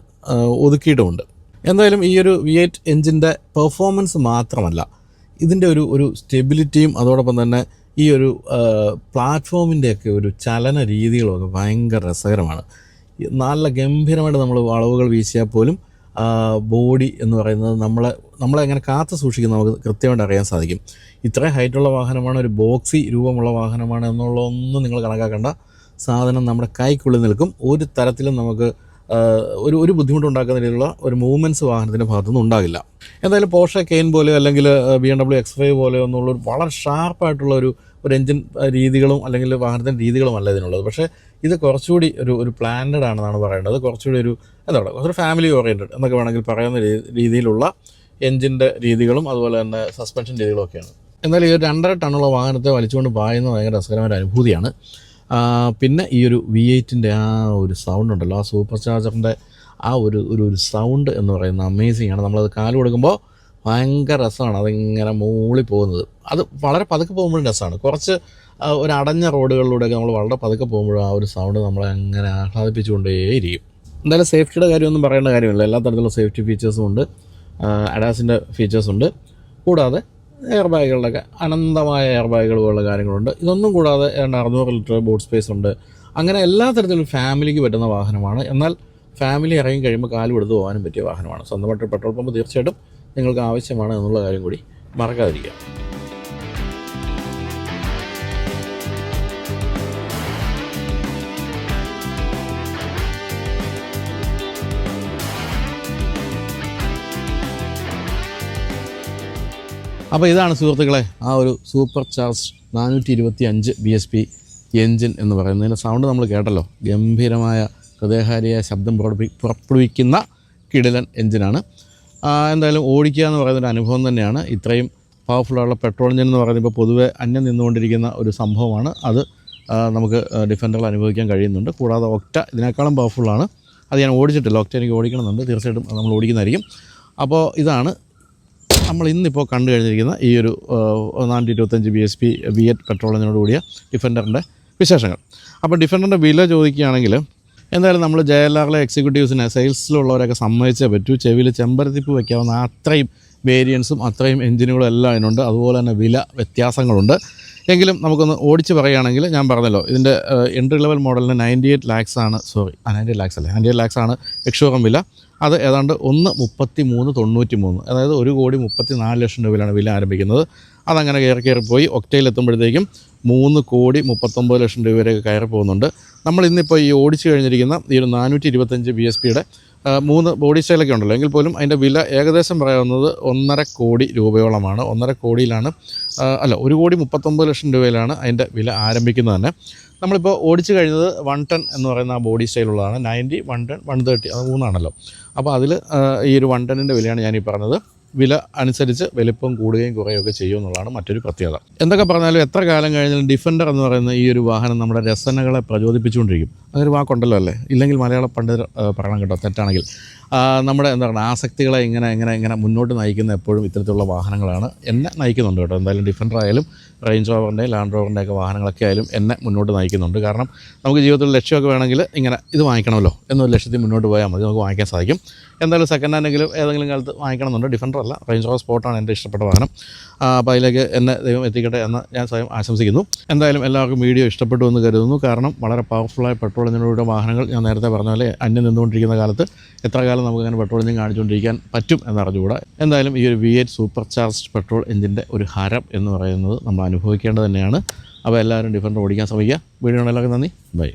ഒതുക്കിയിട്ടുമുണ്ട്. എന്തായാലും ഈ ഒരു V8 എഞ്ചിൻ്റെ പെർഫോമൻസ് മാത്രമല്ല, ഇതിൻ്റെ ഒരു സ്റ്റെബിലിറ്റിയും അതോടൊപ്പം തന്നെ ഈ ഒരു പ്ലാറ്റ്ഫോമിൻ്റെയൊക്കെ ഒരു ചലന രീതികളൊക്കെ ഭയങ്കര രസകരമാണ്. നല്ല ഗംഭീരമായിട്ട് നമ്മൾ വളവുകൾ വീശിയാൽ പോലും ബോഡി എന്ന് പറയുന്നത് നമ്മളെ എങ്ങനെ കാത്തു സൂക്ഷിക്കുന്ന നമുക്ക് കൃത്യമായിട്ട് അറിയാൻ സാധിക്കും. ഇത്രയും ഹൈറ്റുള്ള വാഹനമാണ്, ഒരു ബോക്സി രൂപമുള്ള വാഹനമാണ് എന്നുള്ളതൊന്നും നിങ്ങൾ കണക്കാക്കേണ്ട. സാധനം നമ്മുടെ കൈക്കുള്ളിൽ നിൽക്കും. ഒരു തരത്തിലും നമുക്ക് ഒരു ബുദ്ധിമുട്ടുണ്ടാക്കുന്ന രീതിയിലുള്ള ഒരു മൂവ്മെൻറ്റ്സ് വാഹനത്തിൻ്റെ ഭാഗത്തുനിന്ന് ഉണ്ടാകില്ല. എന്തായാലും പോർഷെ കെയിൻ പോലെയോ അല്ലെങ്കിൽ BMW X5 പോലെയോ ഒന്നുള്ള വളരെ ഷാർപ്പായിട്ടുള്ള ഒരു എൻജിൻ രീതികളും അല്ലെങ്കിൽ വാഹനത്തിൻ്റെ രീതികളുമല്ല ഇതിനുള്ളത്. പക്ഷേ ഇത് കുറച്ചുകൂടി ഒരു പ്ലാൻഡ് ആണെന്നാണ് പറയേണ്ടത്. കുറച്ചുകൂടി എന്താ പറയുക, കുറച്ചൊരു ഫാമിലി ഓറിയൻറ്റഡ് എന്നൊക്കെ വേണമെങ്കിൽ പറയുന്ന രീതിയിലുള്ള എൻജിൻ്റെ രീതികളും അതുപോലെ തന്നെ സസ്പെൻഷൻ രീതികളൊക്കെയാണ്. എന്നാലും ഈ 2.5 ടണ്ണുള്ള വാഹനത്തെ വലിച്ചുകൊണ്ട് പായുന്ന ഭയങ്കര രസകരമായ ഒരു അനുഭൂതിയാണ്. പിന്നെ ഈ ഒരു V8-ൻ്റെ ആ ഒരു സൗണ്ട് ഉണ്ടല്ലോ, ആ സൂപ്പർ ചാർജറിൻ്റെ ആ ഒരു സൗണ്ട് എന്ന് പറയുന്നത് അമേസിങ് ആണ്. നമ്മളത് കാല് കൊടുക്കുമ്പോൾ ഭയങ്കര രസമാണ് അതിങ്ങനെ മൂളി പോകുന്നത്. അത് വളരെ പതുക്കെ പോകുമ്പോഴും രസമാണ്. കുറച്ച് ഒരു അടഞ്ഞ റോഡുകളിലൂടെയൊക്കെ നമ്മൾ വളരെ പതുക്കെ പോകുമ്പോഴും ആ ഒരു സൗണ്ട് നമ്മളെ അങ്ങനെ ആഹ്ലാദിപ്പിച്ചുകൊണ്ടേയിരിക്കും. എന്തായാലും സേഫ്റ്റിയുടെ കാര്യമൊന്നും പറയേണ്ട കാര്യമില്ല. എല്ലാ തരത്തിലുള്ള സേഫ്റ്റി ഫീച്ചേഴ്സും ഉണ്ട്, അഡാസിൻ്റെ ഫീച്ചേഴ്സുണ്ട്. കൂടാതെ എയർ ബാഗുകളുടെയൊക്കെ അനന്തമായ എയർ ബാഗുകൾ പോലുള്ള കാര്യങ്ങളുണ്ട്. ഇതൊന്നും കൂടാതെ 600 ലിറ്റർ ബൂട്ട് സ്പേസ് ഉണ്ട്. അങ്ങനെ എല്ലാ തരത്തിലും ഫാമിലിക്ക് പറ്റുന്ന വാഹനമാണ്. എന്നാൽ ഫാമിലി ഇറങ്ങി കഴിയുമ്പോൾ കാല് കൊടുത്ത് പോകാനും പറ്റിയ വാഹനമാണ്. സ്വന്തമായിട്ട് പെട്രോൾ പമ്പ് തീർച്ചയായിട്ടും നിങ്ങൾക്ക് ആവശ്യമാണ് എന്നുള്ള കാര്യം കൂടി മറക്കാതിരിക്കുക. അപ്പോൾ ഇതാണ് സുഹൃത്തുക്കളെ ആ ഒരു സൂപ്പർ ചാർജ് 425 BSP എൻജിൻ എന്ന് പറയുന്നതിൻ്റെ സൗണ്ട് നമ്മൾ കേട്ടല്ലോ. ഗംഭീരമായ ഹൃദയഹാരിയായ ശബ്ദം പുറപ്പെടുവിക്കുന്ന കിടിലൻ എൻജിനാണ്. എന്തായാലും ഓടിക്കുക എന്ന് പറയുന്നൊരു അനുഭവം തന്നെയാണ്. ഇത്രയും പവർഫുള്ളായുള്ള പെട്രോൾ എൻജിൻ എന്ന് പറയുന്നത് ഇപ്പോൾ പൊതുവെ അന്യം നിന്നുകൊണ്ടിരിക്കുന്ന ഒരു സംഭവമാണ്. അത് നമുക്ക് ഡിഫൻഡറിൽ അനുഭവിക്കാൻ കഴിയുന്നുണ്ട്. കൂടാതെ ഒക്ട ഇതിനേക്കാളും പവർഫുള്ളാണ്. അത് ഞാൻ ഓടിച്ചിട്ടില്ല. ഒക്ട എനിക്ക് ഓടിക്കണമെന്നുണ്ട്. തീർച്ചയായിട്ടും നമ്മൾ ഓടിക്കുന്നതായിരിക്കും. അപ്പോൾ ഇതാണ് നമ്മൾ ഇന്നിപ്പോൾ കണ്ടു കഴിഞ്ഞിരിക്കുന്ന ഈ ഒരു 425 BSP V8 പെട്രോൾ എഞ്ചിനോട് കൂടിയ ഡിഫൻഡറിൻ്റെ വിശേഷങ്ങൾ. അപ്പോൾ ഡിഫൻഡറിൻ്റെ വില ചോദിക്കുകയാണെങ്കിൽ എന്തായാലും നമ്മൾ JLRലെ എക്സിക്യൂട്ടീവ്സിനെ സെയിൽസിലുള്ളവരൊക്കെ സമ്മതിച്ചേ പറ്റൂ. ചെവിയിൽ ചെമ്പരത്തിപ്പ് വയ്ക്കാവുന്ന അത്രയും വേരിയൻസും അത്രയും എഞ്ചിനുകളും എല്ലാം അതിനുണ്ട്. അതുപോലെ തന്നെ വില വ്യത്യാസങ്ങളുണ്ട്. എങ്കിലും നമുക്കൊന്ന് ഓടിച്ച് പറയുകയാണെങ്കിൽ ഞാൻ പറഞ്ഞല്ലോ, ഇതിൻ്റെ എൻട്രി ലെവൽ മോഡലിന് 98 lakhs ആണ്. 98 lakhs അല്ലേ, 98 lakhs ആണ് എക്സ്ഷോറൂം വില. അത് ഏതാണ്ട് 1,33,93, അതായത് 1,34 ലക്ഷം രൂപയിലാണ് വില ആരംഭിക്കുന്നത്. അതങ്ങനെ കയറിപ്പോയി ഒക്ടയിലെത്തുമ്പോഴത്തേക്കും 3,39 ലക്ഷം രൂപ വരെയൊക്കെ കയറി പോകുന്നുണ്ട്. നമ്മൾ ഇന്നിപ്പോൾ ഈ ഓടിച്ചു കഴിഞ്ഞിരിക്കുന്ന ഈ ഒരു 425 BSPയുടെ 3 ബോഡി സ്റ്റൈലൊക്കെ ഉണ്ടല്ലോ, എങ്കിൽ പോലും അതിൻ്റെ വില ഏകദേശം പറയാവുന്നത് 1.5 കോടി രൂപയോളമാണ്. 1.5 കോടിയിലാണ് 1,39 ലക്ഷം രൂപയിലാണ് അതിൻ്റെ വില ആരംഭിക്കുന്നത് തന്നെ. നമ്മളിപ്പോൾ ഓടിച്ചു കഴിഞ്ഞത് 110 എന്ന് പറയുന്ന ആ ബോഡി സ്റ്റൈലുള്ളതാണ്. 90, 110, 130 അത് 3ആണല്ലോ. അപ്പോൾ അതിൽ ഈ ഒരു 110ൻ്റെ വിലയാണ് ഞാനീ പറഞ്ഞത്. വില അനുസരിച്ച് വലിപ്പം കൂടുകയും കുറയുകയൊക്കെ ചെയ്യുമെന്നുള്ളതാണ് മറ്റൊരു പ്രത്യേകത. എന്തൊക്കെ പറഞ്ഞാലും എത്ര കാലം കഴിഞ്ഞാലും ഡിഫൻഡർ എന്ന് പറയുന്ന ഈ ഒരു വാഹനം നമ്മുടെ രസനകളെ പ്രചോദിപ്പിച്ചുകൊണ്ടിരിക്കും. അതൊരു വാക്കുണ്ടല്ലോ അല്ലേ, ഇല്ലെങ്കിൽ മലയാള പണ്ഡിതർ പറയണം കേട്ടോ, തെറ്റാണെങ്കിൽ. നമ്മുടെ എന്താ പറയുക ആസക്തികളെ ഇങ്ങനെ മുന്നോട്ട് നയിക്കുന്ന എപ്പോഴും ഇത്തരത്തിലുള്ള വാഹനങ്ങളാണ്. എന്നെ നയിക്കുന്നുണ്ട് കേട്ടോ. എന്തായാലും ഡിഫൻഡർ ആയാലും റേഞ്ച് റോവറിൻ്റെയും ലാൻഡ് റോവറിൻ്റെയൊക്കെ വാഹനങ്ങളൊക്കെ ആയാലും എന്നെ മുന്നോട്ട് നയിക്കുന്നുണ്ട്. കാരണം നമുക്ക് ജീവിതത്തിൽ ലക്ഷ്യമൊക്കെ വേണമെങ്കിൽ ഇങ്ങനെ ഇത് വാങ്ങിക്കണമല്ലോ എന്നൊരു ലക്ഷ്യത്തിൽ മുന്നോട്ട് പോയാൽ മതി, നമുക്ക് വാങ്ങിക്കാൻ സാധിക്കും. എന്തായാലും സെക്കൻഡ് ഹാൻഡെങ്കിലും ഏതെങ്കിലും കാലത്ത് വാങ്ങിക്കണമെന്നുണ്ട്. ഡിഫൻഡർ അല്ല, റേഞ്ച് റോവർ സ്പോർട്ടാണ് എൻ്റെ ഇഷ്ടപ്പെട്ട വാഹനം. അപ്പോൾ അതിലേക്ക് എന്നെ ദൈവം എത്തിക്കട്ടെ എന്ന് ഞാൻ സ്വയം ആശംസിക്കുന്നു. എന്തായാലും എല്ലാവർക്കും വീഡിയോ ഇഷ്ടപ്പെട്ടു എന്ന് കരുതുന്നു. കാരണം വളരെ പവർഫുള്ളായ പെട്രോൾ എഞ്ചിനോടുകൂടിയ വാഹനങ്ങൾ ഞാൻ നേരത്തെ പറഞ്ഞ പോലെ അന്യം നിന്നുകൊണ്ടിരിക്കുന്ന കാലത്ത് എത്ര കാലം നമുക്കങ്ങനെ പെട്രോൾ എഞ്ചിൻ കാണിച്ചുകൊണ്ടിരിക്കാൻ പറ്റും എന്നറിഞ്ഞുകൂടാ. എന്തായാലും ഈ ഒരു V8 സൂപ്പർ ചാർജ്ഡ് പെട്രോൾ എഞ്ചിൻ്റെ ഒരു ഹരം എന്ന് പറയുന്നത് നമ്മൾ അനുഭവിക്കേണ്ടത് തന്നെയാണ്. അപ്പോൾ എല്ലാവരും ഡിഫൻഡർ ഓടിക്കാൻ ശ്രമിക്കുക. വീഡിയോ എല്ലാവർക്കും നന്ദി, ബൈ.